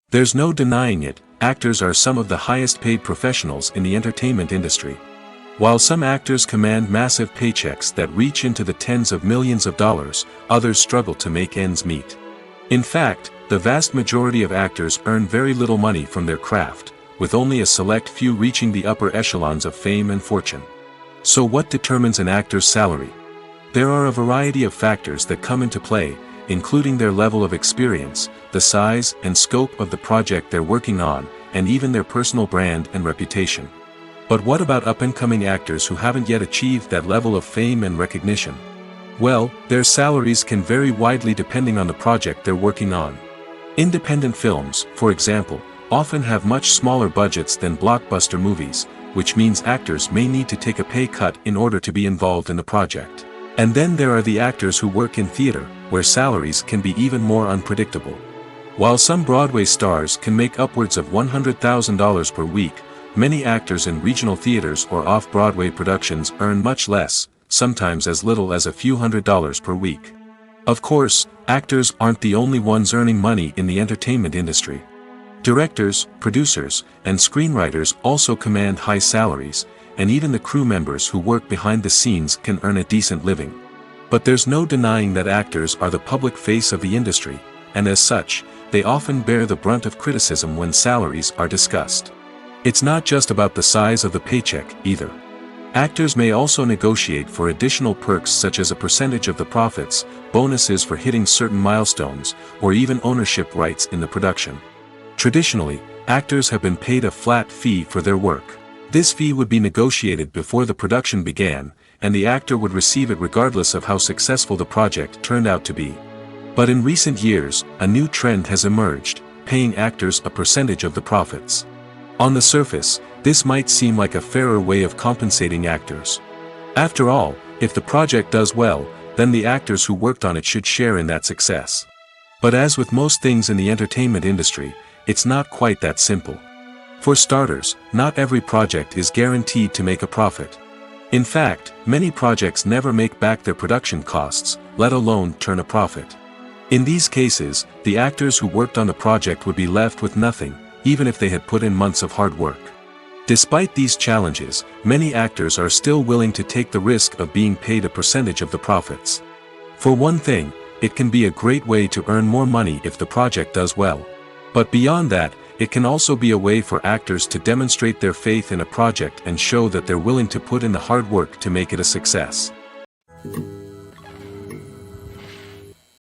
There's no denying it, actors are some of the highest paid professionals in the entertainment industry. While some actors command massive paychecks that reach into the tens of millions of dollars, others struggle to make ends meet. In fact, the vast majority of actors earn very little money from their craft, with only a select few reaching the upper echelons of fame and fortune. So what determines an actor's salary? There are a variety of factors that come into play, including their level of experience, the size and scope of the project they're working on, and even their personal brand and reputation. But what about up-and-coming actors who haven't yet achieved that level of fame and recognition? Well, their salaries can vary widely depending on the project they're working on. Independent films, for example, often have much smaller budgets than blockbuster movies, which means actors may need to take a pay cut in order to be involved in the project. And then there are the actors who work in theater, where salaries can be even more unpredictable. While some Broadway stars can make upwards of $100,000 per week, many actors in regional theaters or off-Broadway productions earn much less, sometimes as little as a few $100s per week. Of course, actors aren't the only ones earning money in the entertainment industry. Directors, producers, and screenwriters also command high salaries, and even the crew members who work behind the scenes can earn a decent living. But there's no denying that actors are the public face of the industry, and as such, they often bear the brunt of criticism when salaries are discussed. It's not just about the size of the paycheck, either. Actors may also negotiate for additional perks such as a percentage of the profits, bonuses for hitting certain milestones, or even ownership rights in the production. Traditionally, actors have been paid a flat fee for their work. This fee would be negotiated before the production began, and the actor would receive it regardless of how successful the project turned out to be. But in recent years, a new trend has emerged, paying actors a percentage of the profits. On the surface, this might seem like a fairer way of compensating actors. After all, if the project does well, then the actors who worked on it should share in that success. But as with most things in the entertainment industry, it's not quite that simple. For starters, not every project is guaranteed to make a profit. In fact, many projects never make back their production costs, let alone turn a profit. In these cases, the actors who worked on the project would be left with nothing, even if they had put in months of hard work. Despite these challenges, many actors are still willing to take the risk of being paid a percentage of the profits. For one thing, it can be a great way to earn more money if the project does well. But beyond that, it can also be a way for actors to demonstrate their faith in a project and show that they're willing to put in the hard work to make it a success.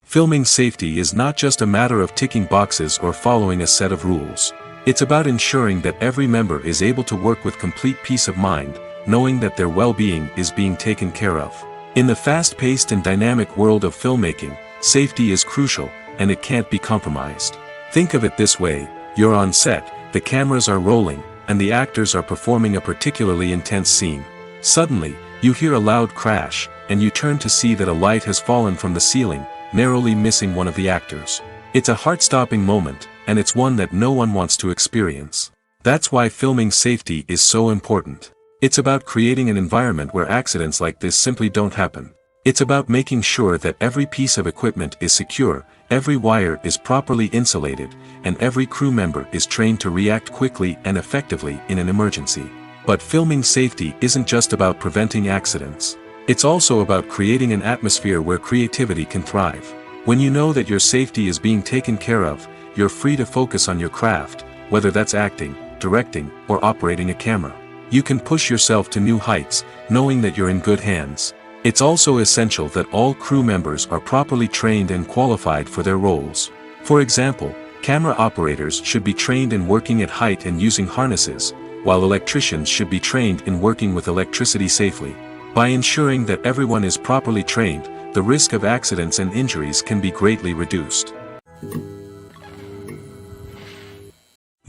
Filming safety is not just a matter of ticking boxes or following a set of rules. It's about ensuring that every member is able to work with complete peace of mind, knowing that their well-being is being taken care of. In the fast-paced and dynamic world of filmmaking, safety is crucial, and it can't be compromised. Think of it this way: you're on set, the cameras are rolling, and the actors are performing a particularly intense scene. Suddenly, you hear a loud crash, and you turn to see that a light has fallen from the ceiling, narrowly missing one of the actors. It's a heart-stopping moment, and it's one that no one wants to experience. That's why filming safety is so important. It's about creating an environment where accidents like this simply don't happen. It's about making sure that every piece of equipment is secure, every wire is properly insulated, and every crew member is trained to react quickly and effectively in an emergency. But filming safety isn't just about preventing accidents. It's also about creating an atmosphere where creativity can thrive. When you know that your safety is being taken care of, you're free to focus on your craft, whether that's acting, directing, or operating a camera. You can push yourself to new heights, knowing that you're in good hands. It's also essential that all crew members are properly trained and qualified for their roles. For example, camera operators should be trained in working at height and using harnesses, while electricians should be trained in working with electricity safely. By ensuring that everyone is properly trained, the risk of accidents and injuries can be greatly reduced.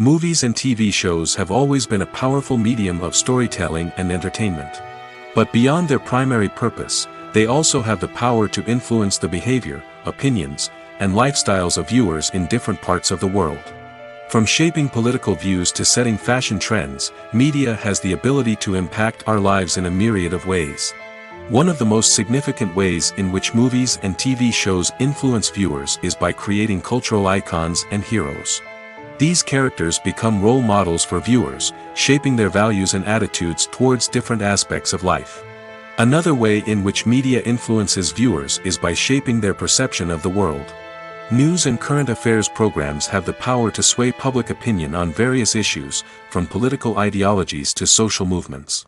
Movies and TV shows have always been a powerful medium of storytelling and entertainment. But beyond their primary purpose, they also have the power to influence the behavior, opinions, and lifestyles of viewers in different parts of the world. From shaping political views to setting fashion trends, media has the ability to impact our lives in a myriad of ways. One of the most significant ways in which movies and TV shows influence viewers is by creating cultural icons and heroes. These characters become role models for viewers, shaping their values and attitudes towards different aspects of life. Another way in which media influences viewers is by shaping their perception of the world. News and current affairs programs have the power to sway public opinion on various issues, from political ideologies to social movements.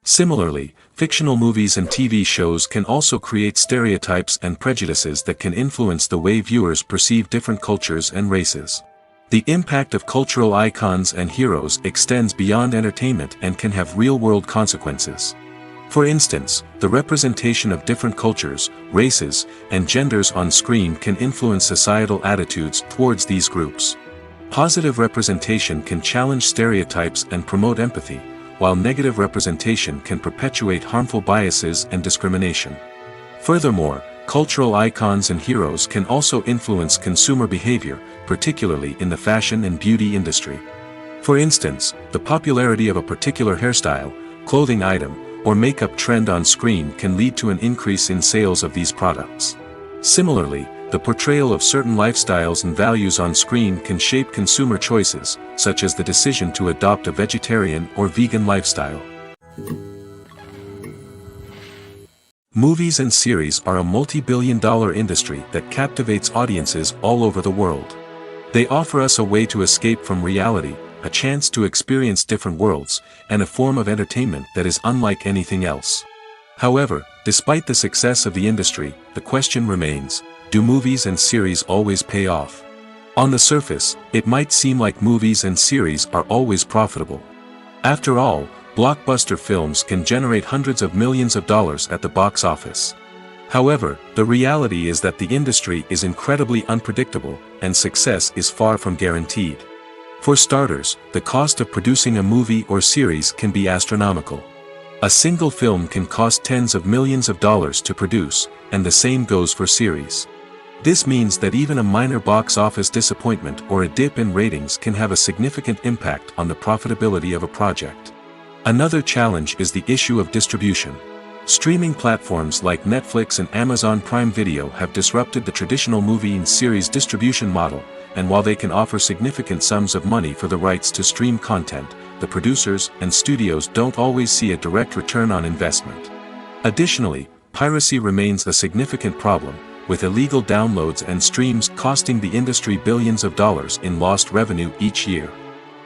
Similarly, fictional movies and TV shows can also create stereotypes and prejudices that can influence the way viewers perceive different cultures and races. The impact of cultural icons and heroes extends beyond entertainment and can have real-world consequences. For instance, the representation of different cultures, races, and genders on screen can influence societal attitudes towards these groups. Positive representation can challenge stereotypes and promote empathy, while negative representation can perpetuate harmful biases and discrimination. Furthermore, cultural icons and heroes can also influence consumer behavior, particularly in the fashion and beauty industry. For instance, the popularity of a particular hairstyle, clothing item, or makeup trend on screen can lead to an increase in sales of these products. Similarly, the portrayal of certain lifestyles and values on screen can shape consumer choices, such as the decision to adopt a vegetarian or vegan lifestyle. Movies and series are a multi-billion-dollar industry that captivates audiences all over the world. They offer us a way to escape from reality, a chance to experience different worlds, and a form of entertainment that is unlike anything else. However, despite the success of the industry, the question remains, do movies and series always pay off? On the surface, it might seem like movies and series are always profitable. After all, blockbuster films can generate hundreds of millions of dollars at the box office. However, the reality is that the industry is incredibly unpredictable, and success is far from guaranteed. For starters, the cost of producing a movie or series can be astronomical. A single film can cost tens of millions of dollars to produce, and the same goes for series. This means that even a minor box office disappointment or a dip in ratings can have a significant impact on the profitability of a project. Another challenge is the issue of distribution. Streaming platforms like Netflix and Amazon Prime Video have disrupted the traditional movie and series distribution model, and while they can offer significant sums of money for the rights to stream content, the producers and studios don't always see a direct return on investment. Additionally, piracy remains a significant problem, with illegal downloads and streams costing the industry billions of dollars in lost revenue each year.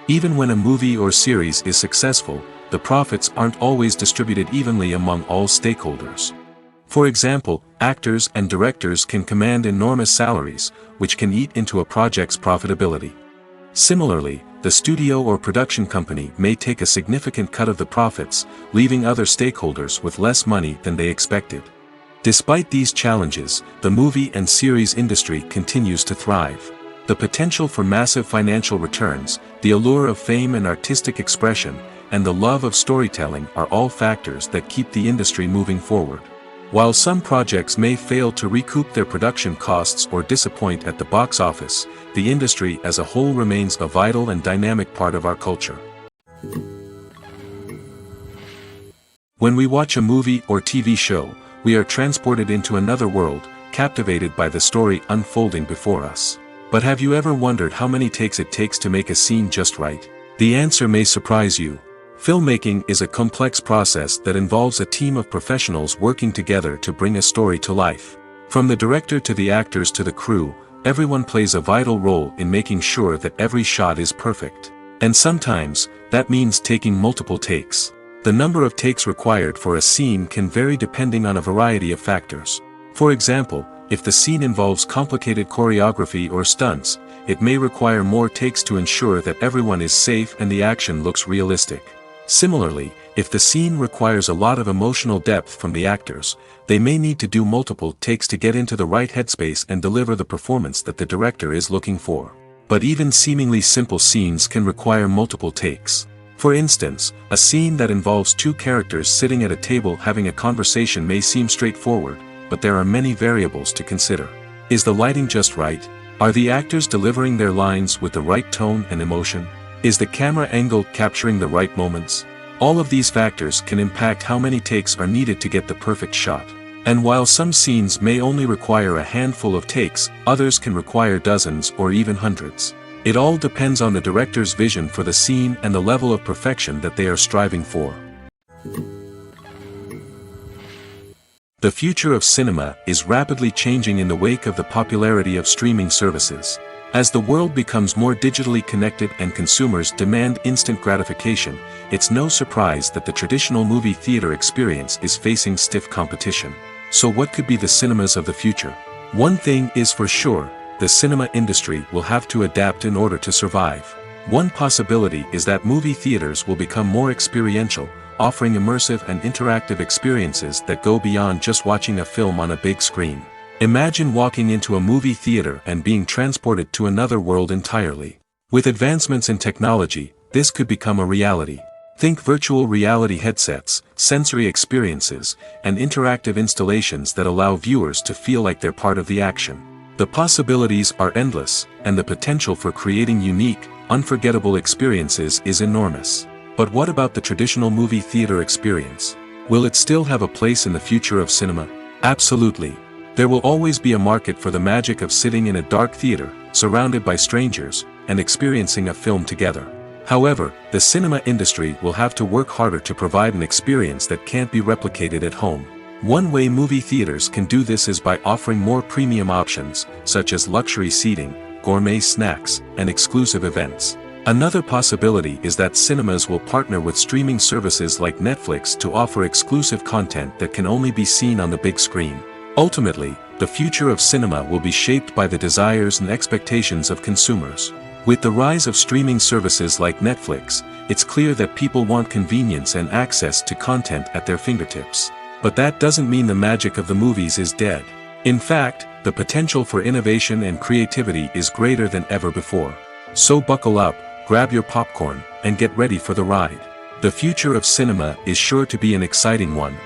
Even when a movie or series is successful, the profits aren't always distributed evenly among all stakeholders. For example, actors and directors can command enormous salaries, which can eat into a project's profitability. Similarly, the studio or production company may take a significant cut of the profits, leaving other stakeholders with less money than they expected. Despite these challenges, the movie and series industry continues to thrive. The potential for massive financial returns, the allure of fame and artistic expression, and the love of storytelling are all factors that keep the industry moving forward. While some projects may fail to recoup their production costs or disappoint at the box office, the industry as a whole remains a vital and dynamic part of our culture. When we watch a movie or TV show, we are transported into another world, captivated by the story unfolding before us. But have you ever wondered how many takes it takes to make a scene just right? The answer may surprise you. Filmmaking is a complex process that involves a team of professionals working together to bring a story to life. From the director to the actors to the crew, everyone plays a vital role in making sure that every shot is perfect. And sometimes, that means taking multiple takes. The number of takes required for a scene can vary depending on a variety of factors. For example, if the scene involves complicated choreography or stunts, it may require more takes to ensure that everyone is safe and the action looks realistic. Similarly, if the scene requires a lot of emotional depth from the actors, they may need to do multiple takes to get into the right headspace and deliver the performance that the director is looking for. But even seemingly simple scenes can require multiple takes. For instance, a scene that involves two characters sitting at a table having a conversation may seem straightforward, but there are many variables to consider. Is the lighting just right? Are the actors delivering their lines with the right tone and emotion? Is the camera angle capturing the right moments? All of these factors can impact how many takes are needed to get the perfect shot. And while some scenes may only require a handful of takes, others can require dozens or even hundreds. It all depends on the director's vision for the scene and the level of perfection that they are striving for. The future of cinema is rapidly changing in the wake of the popularity of streaming services. As the world becomes more digitally connected and consumers demand instant gratification, it's no surprise that the traditional movie theater experience is facing stiff competition. So what could be the cinemas of the future? One thing is for sure, the cinema industry will have to adapt in order to survive. One possibility is that movie theaters will become more experiential, offering immersive and interactive experiences that go beyond just watching a film on a big screen. Imagine walking into a movie theater and being transported to another world entirely. With advancements in technology, this could become a reality. Think virtual reality headsets, sensory experiences, and interactive installations that allow viewers to feel like they're part of the action. The possibilities are endless, and the potential for creating unique, unforgettable experiences is enormous. But what about the traditional movie theater experience? Will it still have a place in the future of cinema? Absolutely. There will always be a market for the magic of sitting in a dark theater, surrounded by strangers, and experiencing a film together. However, the cinema industry will have to work harder to provide an experience that can't be replicated at home. One way movie theaters can do this is by offering more premium options, such as luxury seating, gourmet snacks, and exclusive events. Another possibility is that cinemas will partner with streaming services like Netflix to offer exclusive content that can only be seen on the big screen. Ultimately, the future of cinema will be shaped by the desires and expectations of consumers. With the rise of streaming services like Netflix, it's clear that people want convenience and access to content at their fingertips. But that doesn't mean the magic of the movies is dead. In fact, the potential for innovation and creativity is greater than ever before. So buckle up, grab your popcorn, and get ready for the ride. The future of cinema is sure to be an exciting one.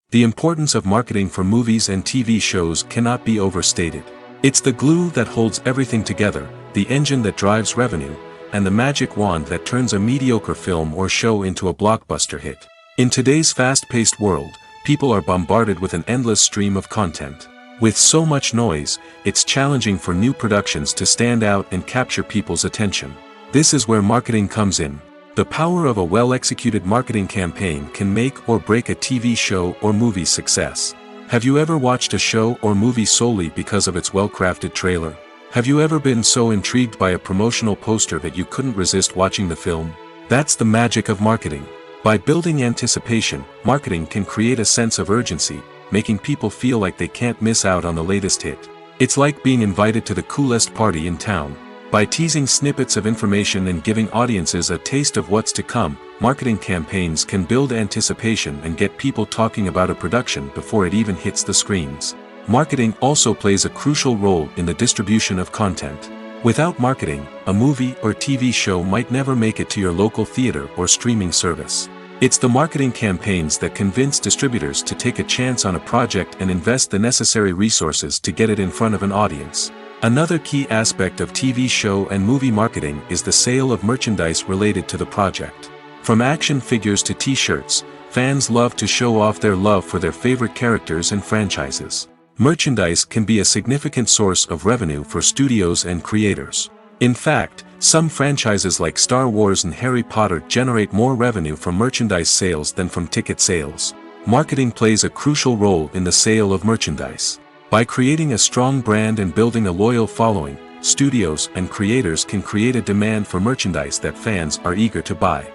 The importance of marketing for movies and TV shows cannot be overstated. It's the glue that holds everything together, the engine that drives revenue, and the magic wand that turns a mediocre film or show into a blockbuster hit. In today's fast-paced world, people are bombarded with an endless stream of content. With so much noise, it's challenging for new productions to stand out and capture people's attention. This is where marketing comes in. The power of a well-executed marketing campaign can make or break a TV show or movie's success. Have you ever watched a show or movie solely because of its well-crafted trailer? Have you ever been so intrigued by a promotional poster that you couldn't resist watching the film? That's the magic of marketing. By building anticipation, marketing can create a sense of urgency, making people feel like they can't miss out on the latest hit. It's like being invited to the coolest party in town. By teasing snippets of information and giving audiences a taste of what's to come, marketing campaigns can build anticipation and get people talking about a production before it even hits the screens. Marketing also plays a crucial role in the distribution of content. Without marketing, a movie or TV show might never make it to your local theater or streaming service. It's the marketing campaigns that convince distributors to take a chance on a project and invest the necessary resources to get it in front of an audience. Another key aspect of TV show and movie marketing is the sale of merchandise related to the project. From action figures to t-shirts, fans love to show off their love for their favorite characters and franchises. Merchandise can be a significant source of revenue for studios and creators. In fact, some franchises like Star Wars and Harry Potter generate more revenue from merchandise sales than from ticket sales. Marketing plays a crucial role in the sale of merchandise. By creating a strong brand and building a loyal following, studios and creators can create a demand for merchandise that fans are eager to buy.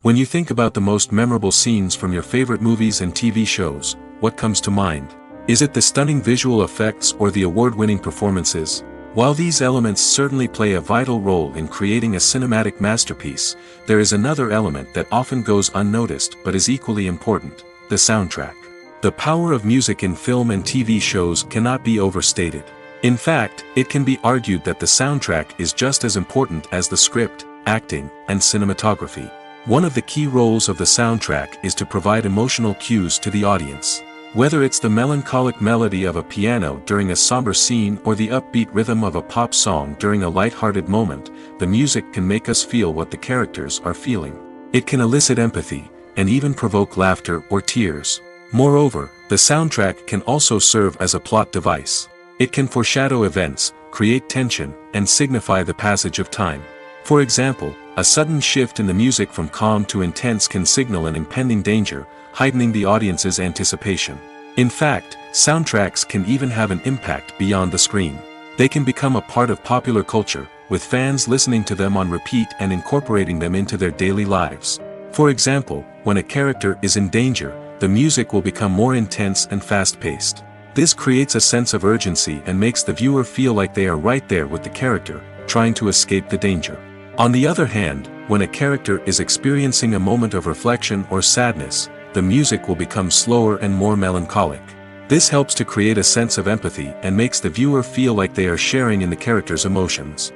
When you think about the most memorable scenes from your favorite movies and TV shows, what comes to mind? Is it the stunning visual effects or the award-winning performances? While these elements certainly play a vital role in creating a cinematic masterpiece, there is another element that often goes unnoticed but is equally important: the soundtrack. The power of music in film and TV shows cannot be overstated. In fact, it can be argued that the soundtrack is just as important as the script, acting, and cinematography. One of the key roles of the soundtrack is to provide emotional cues to the audience. Whether it's the melancholic melody of a piano during a somber scene or the upbeat rhythm of a pop song during a light-hearted moment, the music can make us feel what the characters are feeling. It can elicit empathy, and even provoke laughter or tears. Moreover, the soundtrack can also serve as a plot device. It can foreshadow events, create tension, and signify the passage of time. For example, a sudden shift in the music from calm to intense can signal an impending danger, heightening the audience's anticipation. In fact, soundtracks can even have an impact beyond the screen. They can become a part of popular culture, with fans listening to them on repeat and incorporating them into their daily lives. For example, when a character is in danger, the music will become more intense and fast-paced. This creates a sense of urgency and makes the viewer feel like they are right there with the character, trying to escape the danger. On the other hand, when a character is experiencing a moment of reflection or sadness, the music will become slower and more melancholic. This helps to create a sense of empathy and makes the viewer feel like they are sharing in the character's emotions.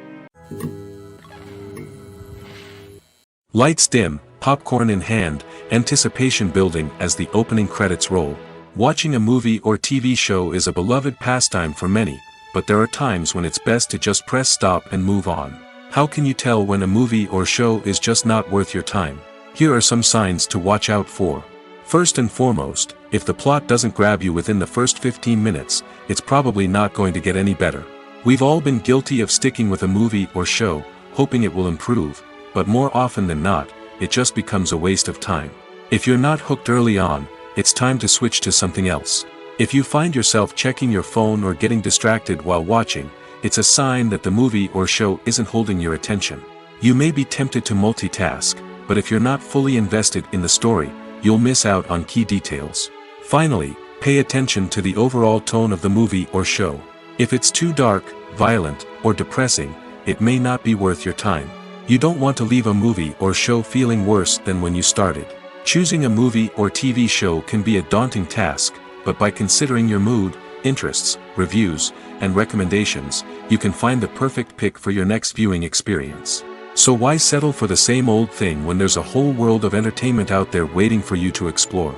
Lights dim, popcorn in hand, anticipation building as the opening credits roll. Watching a movie or TV show is a beloved pastime for many, but there are times when it's best to just press stop and move on. How can you tell when a movie or show is just not worth your time? Here are some signs to watch out for. First and foremost, if the plot doesn't grab you within the first 15 minutes, it's probably not going to get any better. We've all been guilty of sticking with a movie or show, hoping it will improve, but more often than not, it just becomes a waste of time. If you're not hooked early on, it's time to switch to something else. If you find yourself checking your phone or getting distracted while watching, it's a sign that the movie or show isn't holding your attention. You may be tempted to multitask, but if you're not fully invested in the story, you'll miss out on key details. Finally, pay attention to the overall tone of the movie or show. If it's too dark, violent, or depressing, it may not be worth your time. You don't want to leave a movie or show feeling worse than when you started. Choosing a movie or TV show can be a daunting task, but by considering your mood, interests, reviews, and recommendations, you can find the perfect pick for your next viewing experience. So why settle for the same old thing when there's a whole world of entertainment out there waiting for you to explore?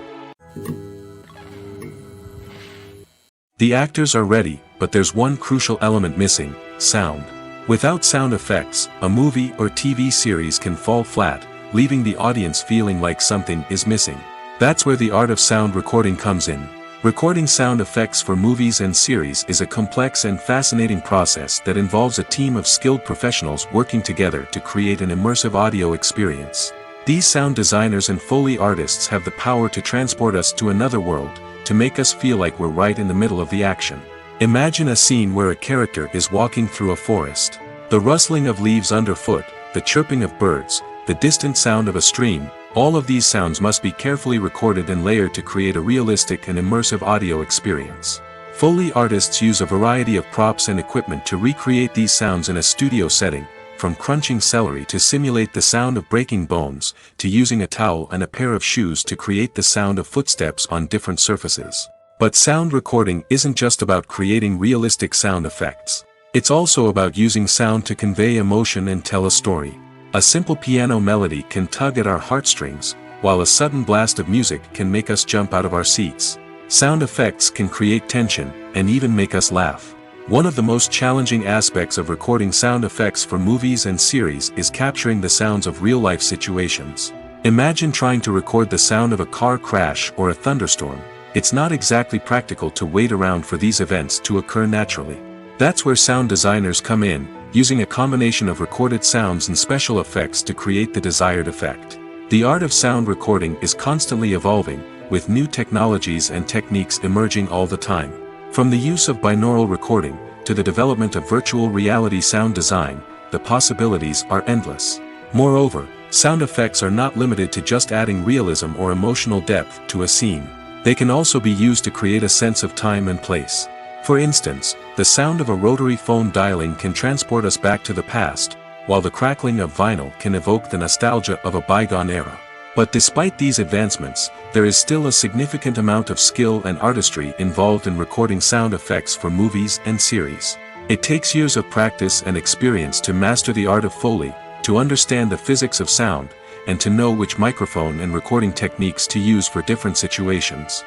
The actors are ready, but there's one crucial element missing: sound. Without sound effects, a movie or TV series can fall flat, leaving the audience feeling like something is missing. That's where the art of sound recording comes in. Recording sound effects for movies and series is a complex and fascinating process that involves a team of skilled professionals working together to create an immersive audio experience. These sound designers and Foley artists have the power to transport us to another world, to make us feel like we're right in the middle of the action. Imagine a scene where a character is walking through a forest. The rustling of leaves underfoot, the chirping of birds, the distant sound of a stream, all of these sounds must be carefully recorded and layered to create a realistic and immersive audio experience. Foley artists use a variety of props and equipment to recreate these sounds in a studio setting, from crunching celery to simulate the sound of breaking bones, to using a towel and a pair of shoes to create the sound of footsteps on different surfaces. But sound recording isn't just about creating realistic sound effects. It's also about using sound to convey emotion and tell a story. A simple piano melody can tug at our heartstrings, while a sudden blast of music can make us jump out of our seats. Sound effects can create tension, and even make us laugh. One of the most challenging aspects of recording sound effects for movies and series is capturing the sounds of real-life situations. Imagine trying to record the sound of a car crash or a thunderstorm. It's not exactly practical to wait around for these events to occur naturally. That's where sound designers come in, using a combination of recorded sounds and special effects to create the desired effect. The art of sound recording is constantly evolving, with new technologies and techniques emerging all the time. From the use of binaural recording, to the development of virtual reality sound design, the possibilities are endless. Moreover, sound effects are not limited to just adding realism or emotional depth to a scene. They can also be used to create a sense of time and place. For instance, the sound of a rotary phone dialing can transport us back to the past, while the crackling of vinyl can evoke the nostalgia of a bygone era. But despite these advancements, there is still a significant amount of skill and artistry involved in recording sound effects for movies and series. It takes years of practice and experience to master the art of Foley, to understand the physics of sound, and to know which microphone and recording techniques to use for different situations.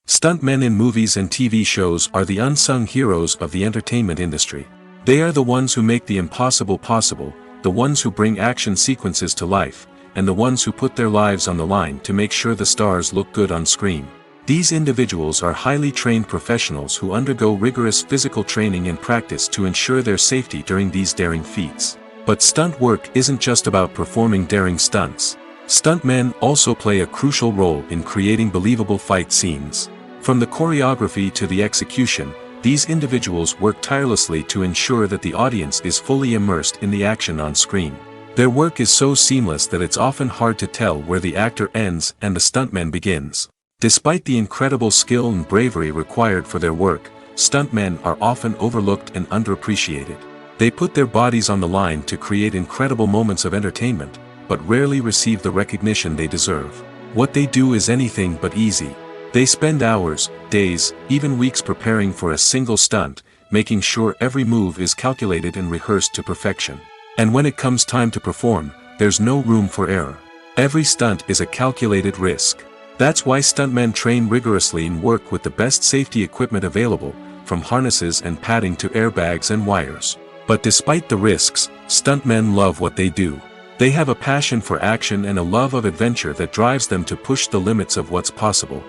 Stuntmen in movies and TV shows are the unsung heroes of the entertainment industry. They are the ones who make the impossible possible, the ones who bring action sequences to life, and the ones who put their lives on the line to make sure the stars look good on screen. These individuals are highly trained professionals who undergo rigorous physical training and practice to ensure their safety during these daring feats. But stunt work isn't just about performing daring stunts. Stuntmen also play a crucial role in creating believable fight scenes. From the choreography to the execution, these individuals work tirelessly to ensure that the audience is fully immersed in the action on screen. Their work is so seamless that it's often hard to tell where the actor ends and the stuntman begins. Despite the incredible skill and bravery required for their work, stuntmen are often overlooked and underappreciated. They put their bodies on the line to create incredible moments of entertainment, but rarely receive the recognition they deserve. What they do is anything but easy. They spend hours, days, even weeks preparing for a single stunt, making sure every move is calculated and rehearsed to perfection. And when it comes time to perform, there's no room for error. Every stunt is a calculated risk. That's why stuntmen train rigorously and work with the best safety equipment available, from harnesses and padding to airbags and wires. But despite the risks, stuntmen love what they do. They have a passion for action and a love of adventure that drives them to push the limits of what's possible.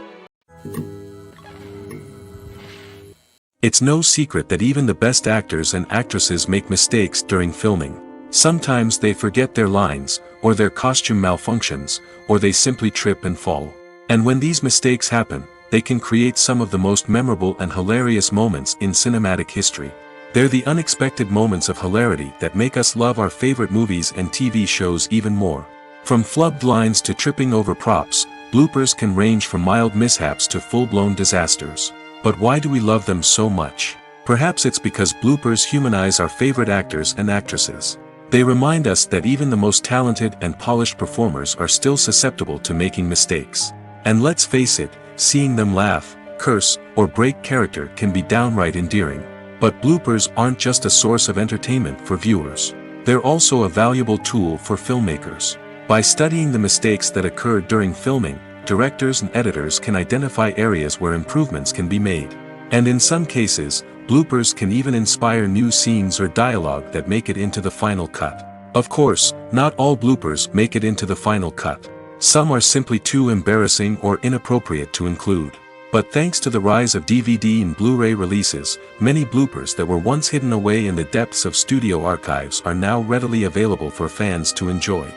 It's no secret that even the best actors and actresses make mistakes during filming. Sometimes they forget their lines, or their costume malfunctions, or they simply trip and fall. And when these mistakes happen, they can create some of the most memorable and hilarious moments in cinematic history. They're the unexpected moments of hilarity that make us love our favorite movies and TV shows even more. From flubbed lines to tripping over props, bloopers can range from mild mishaps to full-blown disasters. But why do we love them so much? Perhaps it's because bloopers humanize our favorite actors and actresses. They remind us that even the most talented and polished performers are still susceptible to making mistakes. And let's face it, seeing them laugh, curse, or break character can be downright endearing. But bloopers aren't just a source of entertainment for viewers. They're also a valuable tool for filmmakers. By studying the mistakes that occur during filming, directors and editors can identify areas where improvements can be made. And in some cases, bloopers can even inspire new scenes or dialogue that make it into the final cut. Of course, not all bloopers make it into the final cut. Some are simply too embarrassing or inappropriate to include. But thanks to the rise of DVD and Blu-ray releases, many bloopers that were once hidden away in the depths of studio archives are now readily available for fans to enjoy.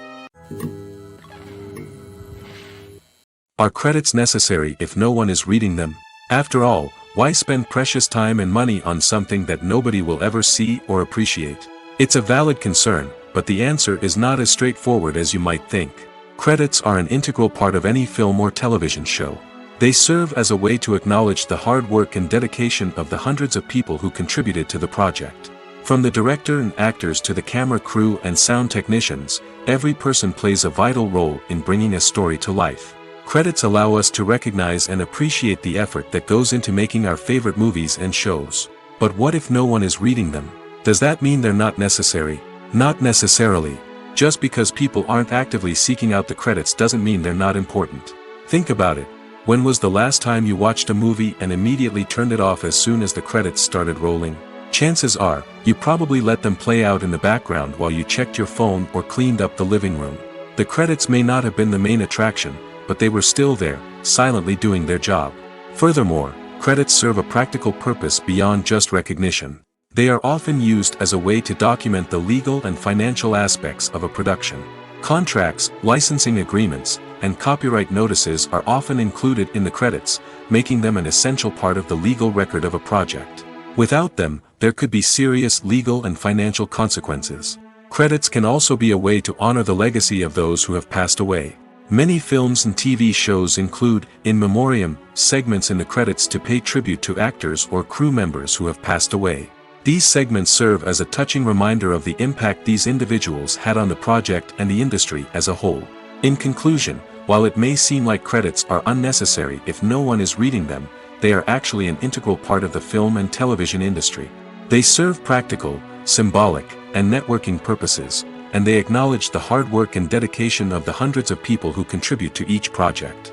Are credits necessary if no one is reading them? After all, why spend precious time and money on something that nobody will ever see or appreciate? It's a valid concern, but the answer is not as straightforward as you might think. Credits are an integral part of any film or television show. They serve as a way to acknowledge the hard work and dedication of the hundreds of people who contributed to the project. From the director and actors to the camera crew and sound technicians, every person plays a vital role in bringing a story to life. Credits allow us to recognize and appreciate the effort that goes into making our favorite movies and shows. But what if no one is reading them? Does that mean they're not necessary? Not necessarily. Just because people aren't actively seeking out the credits doesn't mean they're not important. Think about it. When was the last time you watched a movie and immediately turned it off as soon as the credits started rolling? Chances are, you probably let them play out in the background while you checked your phone or cleaned up the living room. The credits may not have been the main attraction, but they were still there, silently doing their job. Furthermore, credits serve a practical purpose beyond just recognition. They are often used as a way to document the legal and financial aspects of a production. Contracts, licensing agreements, and copyright notices are often included in the credits, making them an essential part of the legal record of a project. Without them, there could be serious legal and financial consequences. Credits can also be a way to honor the legacy of those who have passed away. Many films and TV shows include in memoriam segments in the credits to pay tribute to actors or crew members who have passed away. These segments serve as a touching reminder of the impact these individuals had on the project and the industry as a whole. In conclusion, while it may seem like credits are unnecessary if no one is reading them, they are actually an integral part of the film and television industry. They serve practical, symbolic, and networking purposes, and they acknowledge the hard work and dedication of the hundreds of people who contribute to each project.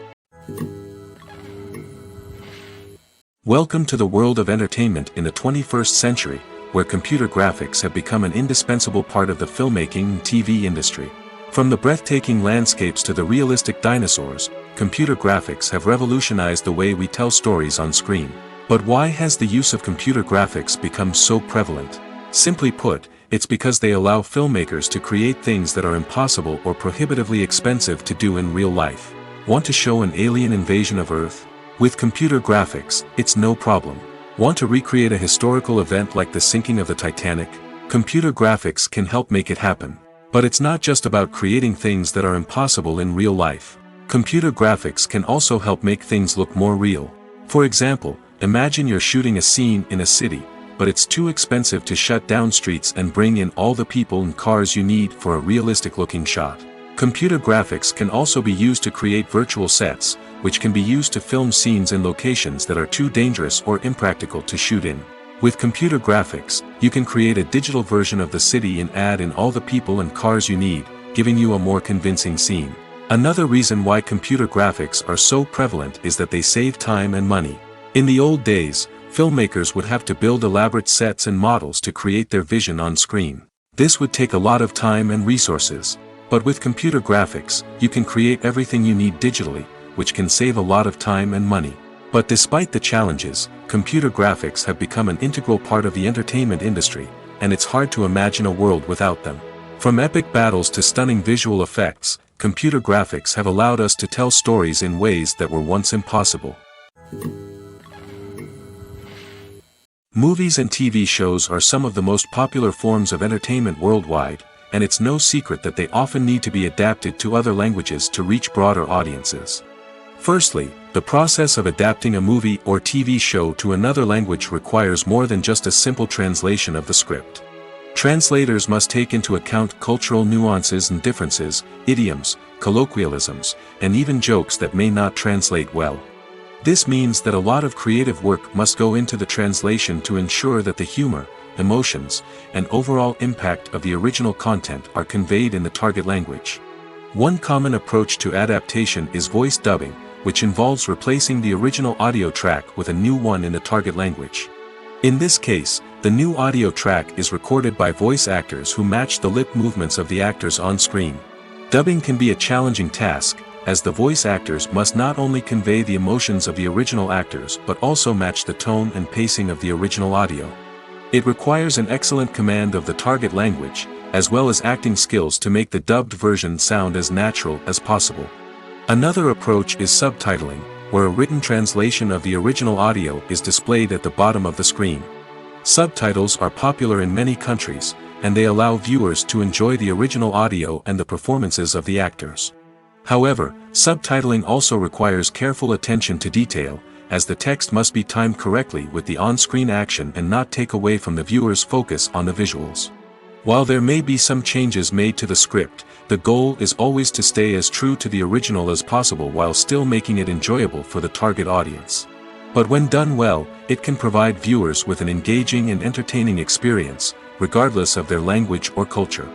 Welcome to the world of entertainment in the 21st century, where computer graphics have become an indispensable part of the filmmaking and TV industry. From the breathtaking landscapes to the realistic dinosaurs, computer graphics have revolutionized the way we tell stories on screen. But why has the use of computer graphics become so prevalent? Simply put, it's because they allow filmmakers to create things that are impossible or prohibitively expensive to do in real life. Want to show an alien invasion of Earth? With computer graphics, it's no problem. Want to recreate a historical event like the sinking of the Titanic? Computer graphics can help make it happen. But it's not just about creating things that are impossible in real life. Computer graphics can also help make things look more real. For example, imagine you're shooting a scene in a city, but it's too expensive to shut down streets and bring in all the people and cars you need for a realistic-looking shot. Computer graphics can also be used to create virtual sets, which can be used to film scenes in locations that are too dangerous or impractical to shoot in. With computer graphics, you can create a digital version of the city and add in all the people and cars you need, giving you a more convincing scene. Another reason why computer graphics are so prevalent is that they save time and money. In the old days, filmmakers would have to build elaborate sets and models to create their vision on screen. This would take a lot of time and resources. But with computer graphics, you can create everything you need digitally, which can save a lot of time and money. But despite the challenges, computer graphics have become an integral part of the entertainment industry, and it's hard to imagine a world without them. From epic battles to stunning visual effects, computer graphics have allowed us to tell stories in ways that were once impossible. Movies and TV shows are some of the most popular forms of entertainment worldwide, and it's no secret that they often need to be adapted to other languages to reach broader audiences. Firstly, the process of adapting a movie or TV show to another language requires more than just a simple translation of the script. Translators must take into account cultural nuances and differences, idioms, colloquialisms, and even jokes that may not translate well. This means that a lot of creative work must go into the translation to ensure that the humor, emotions, and overall impact of the original content are conveyed in the target language. One common approach to adaptation is voice dubbing, which involves replacing the original audio track with a new one in the target language. In this case, the new audio track is recorded by voice actors who match the lip movements of the actors on screen. Dubbing can be a challenging task, as the voice actors must not only convey the emotions of the original actors but also match the tone and pacing of the original audio. It requires an excellent command of the target language, as well as acting skills to make the dubbed version sound as natural as possible. Another approach is subtitling, where a written translation of the original audio is displayed at the bottom of the screen. Subtitles are popular in many countries, and they allow viewers to enjoy the original audio and the performances of the actors. However, subtitling also requires careful attention to detail, as the text must be timed correctly with the on-screen action and not take away from the viewer's focus on the visuals. While there may be some changes made to the script, the goal is always to stay as true to the original as possible while still making it enjoyable for the target audience. But when done well, it can provide viewers with an engaging and entertaining experience, regardless of their language or culture.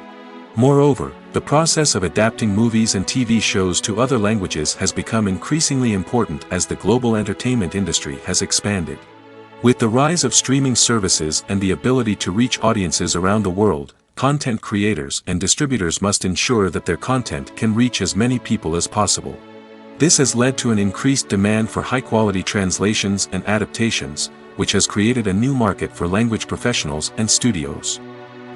Moreover, the process of adapting movies and TV shows to other languages has become increasingly important as the global entertainment industry has expanded. With the rise of streaming services and the ability to reach audiences around the world, content creators and distributors must ensure that their content can reach as many people as possible. This has led to an increased demand for high-quality translations and adaptations, which has created a new market for language professionals and studios.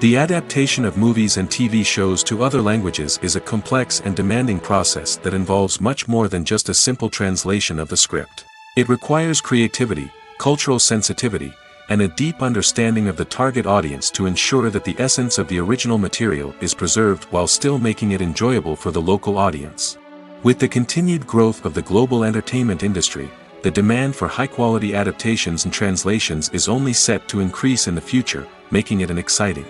The adaptation of movies and TV shows to other languages is a complex and demanding process that involves much more than just a simple translation of the script. It requires creativity, cultural sensitivity, and a deep understanding of the target audience to ensure that the essence of the original material is preserved while still making it enjoyable for the local audience. With the continued growth of the global entertainment industry, the demand for high-quality adaptations and translations is only set to increase in the future, making it exciting.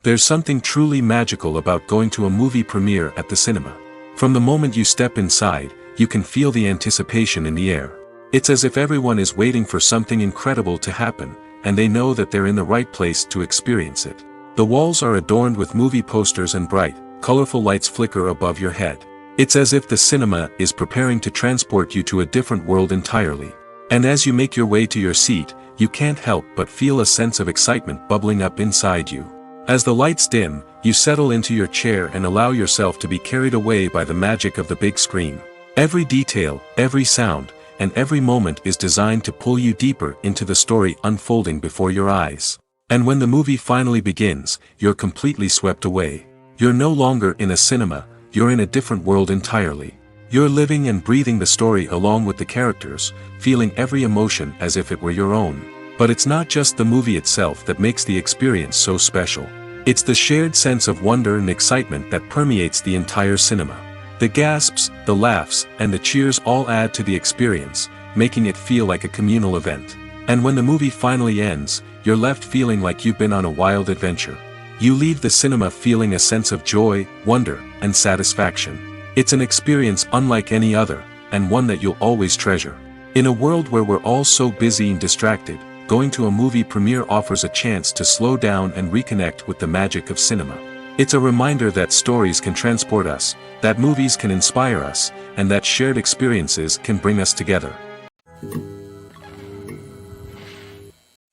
There's something truly magical about going to a movie premiere at the cinema. From the moment you step inside, you can feel the anticipation in the air. It's as if everyone is waiting for something incredible to happen, and they know that they're in the right place to experience it. The walls are adorned with movie posters and bright, colorful lights flicker above your head. It's as if the cinema is preparing to transport you to a different world entirely. And as you make your way to your seat, you can't help but feel a sense of excitement bubbling up inside you. As the lights dim, you settle into your chair and allow yourself to be carried away by the magic of the big screen. Every detail, every sound, and every moment is designed to pull you deeper into the story unfolding before your eyes. And when the movie finally begins, you're completely swept away. You're no longer in a cinema, you're in a different world entirely. You're living and breathing the story along with the characters, feeling every emotion as if it were your own. But it's not just the movie itself that makes the experience so special. It's the shared sense of wonder and excitement that permeates the entire cinema. The gasps, the laughs, and the cheers all add to the experience, making it feel like a communal event. And when the movie finally ends, you're left feeling like you've been on a wild adventure. You leave the cinema feeling a sense of joy, wonder, and satisfaction. It's an experience unlike any other, and one that you'll always treasure. In a world where we're all so busy and distracted, going to a movie premiere offers a chance to slow down and reconnect with the magic of cinema. It's a reminder that stories can transport us, that movies can inspire us, and that shared experiences can bring us together.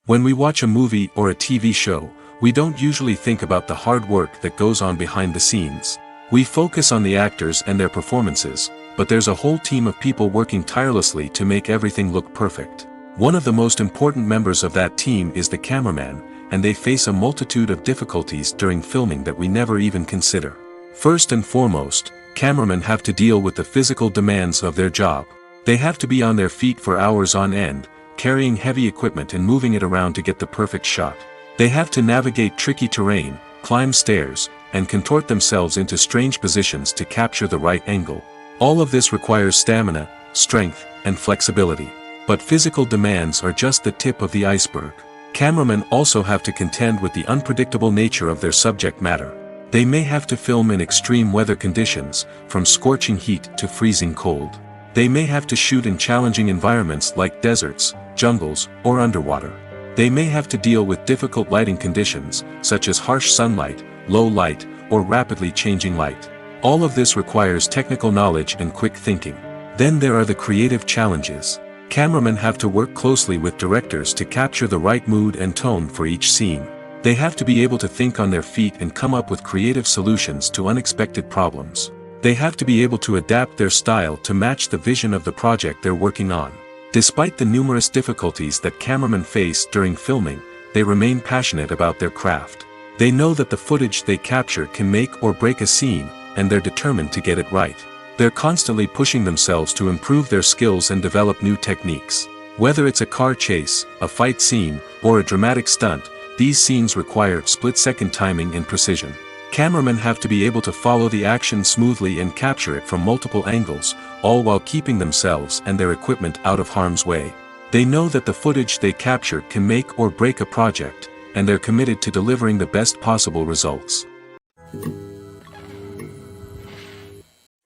When we watch a movie or a TV show, we don't usually think about the hard work that goes on behind the scenes. We focus on the actors and their performances, but there's a whole team of people working tirelessly to make everything look perfect. One of the most important members of that team is the cameraman, and they face a multitude of difficulties during filming that we never even consider. First and foremost, cameramen have to deal with the physical demands of their job. They have to be on their feet for hours on end, carrying heavy equipment and moving it around to get the perfect shot. They have to navigate tricky terrain, climb stairs, and contort themselves into strange positions to capture the right angle. All of this requires stamina, strength, and flexibility. But physical demands are just the tip of the iceberg. Cameramen also have to contend with the unpredictable nature of their subject matter. They may have to film in extreme weather conditions, from scorching heat to freezing cold. They may have to shoot in challenging environments like deserts, jungles, or underwater. They may have to deal with difficult lighting conditions, such as harsh sunlight, low light, or rapidly changing light. All of this requires technical knowledge and quick thinking. Then there are the creative challenges. Cameramen have to work closely with directors to capture the right mood and tone for each scene. They have to be able to think on their feet and come up with creative solutions to unexpected problems. They have to be able to adapt their style to match the vision of the project they're working on. Despite the numerous difficulties that cameramen face during filming, they remain passionate about their craft. They know that the footage they capture can make or break a scene, and they're determined to get it right. They're constantly pushing themselves to improve their skills and develop new techniques. Whether it's a car chase, a fight scene, or a dramatic stunt, these scenes require split-second timing and precision. Cameramen have to be able to follow the action smoothly and capture it from multiple angles, all while keeping themselves and their equipment out of harm's way. They know that the footage they capture can make or break a project, and they're committed to delivering the best possible results.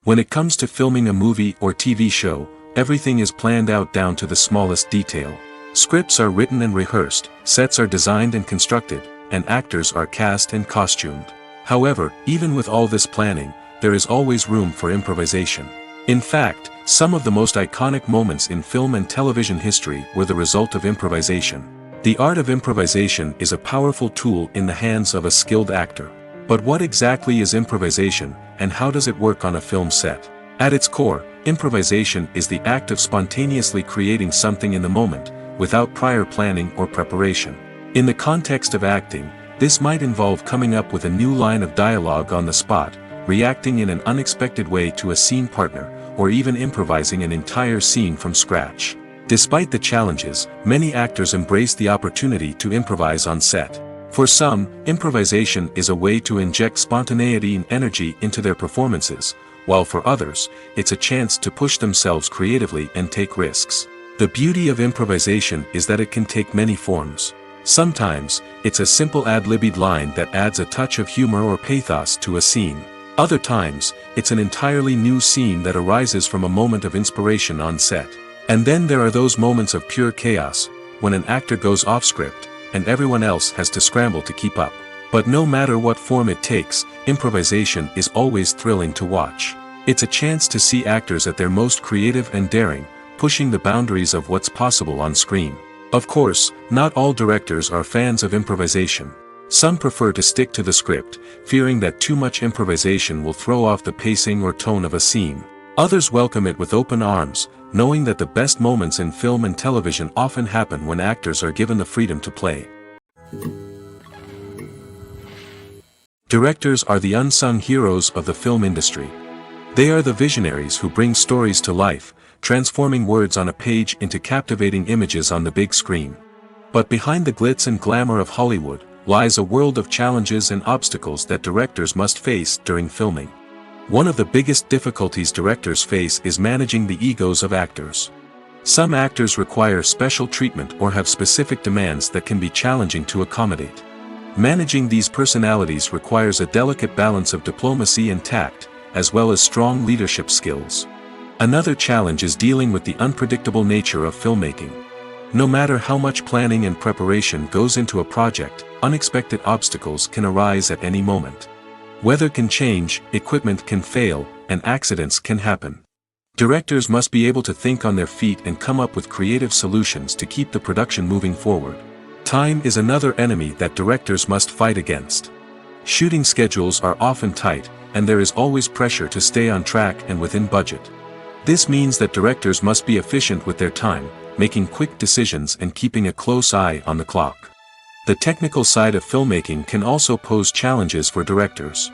When it comes to filming a movie or TV show, everything is planned out down to the smallest detail. Scripts are written and rehearsed, sets are designed and constructed, and actors are cast and costumed. However, even with all this planning, there is always room for improvisation. In fact, some of the most iconic moments in film and television history were the result of improvisation. The art of improvisation is a powerful tool in the hands of a skilled actor. But what exactly is improvisation, and how does it work on a film set? At its core, improvisation is the act of spontaneously creating something in the moment, without prior planning or preparation. In the context of acting, this might involve coming up with a new line of dialogue on the spot, reacting in an unexpected way to a scene partner, or even improvising an entire scene from scratch. Despite the challenges, many actors embrace the opportunity to improvise on set. For some, improvisation is a way to inject spontaneity and energy into their performances, while for others, it's a chance to push themselves creatively and take risks. The beauty of improvisation is that it can take many forms. Sometimes, it's a simple ad-libbed line that adds a touch of humor or pathos to a scene. Other times, it's an entirely new scene that arises from a moment of inspiration on set. And then there are those moments of pure chaos, when an actor goes off script, and everyone else has to scramble to keep up. But no matter what form it takes, improvisation is always thrilling to watch. It's a chance to see actors at their most creative and daring, pushing the boundaries of what's possible on screen. Of course, not all directors are fans of improvisation. Some prefer to stick to the script, fearing that too much improvisation will throw off the pacing or tone of a scene. Others welcome it with open arms, knowing that the best moments in film and television often happen when actors are given the freedom to play. Directors are the unsung heroes of the film industry. They are the visionaries who bring stories to life, transforming words on a page into captivating images on the big screen. But behind the glitz and glamour of Hollywood, lies a world of challenges and obstacles that directors must face during filming. One of the biggest difficulties directors face is managing the egos of actors. Some actors require special treatment or have specific demands that can be challenging to accommodate. Managing these personalities requires a delicate balance of diplomacy and tact, as well as strong leadership skills. Another challenge is dealing with the unpredictable nature of filmmaking. No matter how much planning and preparation goes into a project, unexpected obstacles can arise at any moment. Weather can change, equipment can fail, and accidents can happen. Directors must be able to think on their feet and come up with creative solutions to keep the production moving forward. Time is another enemy that directors must fight against. Shooting schedules are often tight, and there is always pressure to stay on track and within budget. This means that directors must be efficient with their time, making quick decisions and keeping a close eye on the clock. The technical side of filmmaking can also pose challenges for directors.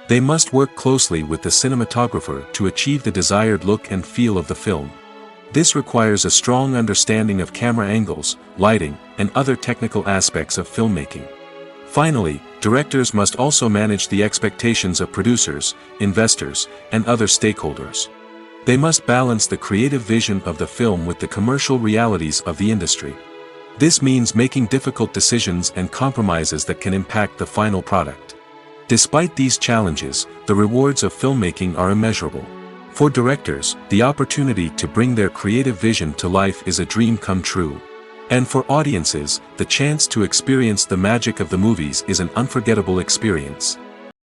They must work closely with the cinematographer to achieve the desired look and feel of the film. This requires a strong understanding of camera angles, lighting, and other technical aspects of filmmaking. Finally, directors must also manage the expectations of producers, investors, and other stakeholders. They must balance the creative vision of the film with the commercial realities of the industry. This means making difficult decisions and compromises that can impact the final product. Despite these challenges, the rewards of filmmaking are immeasurable. For directors, the opportunity to bring their creative vision to life is a dream come true. And for audiences, the chance to experience the magic of the movies is an unforgettable experience.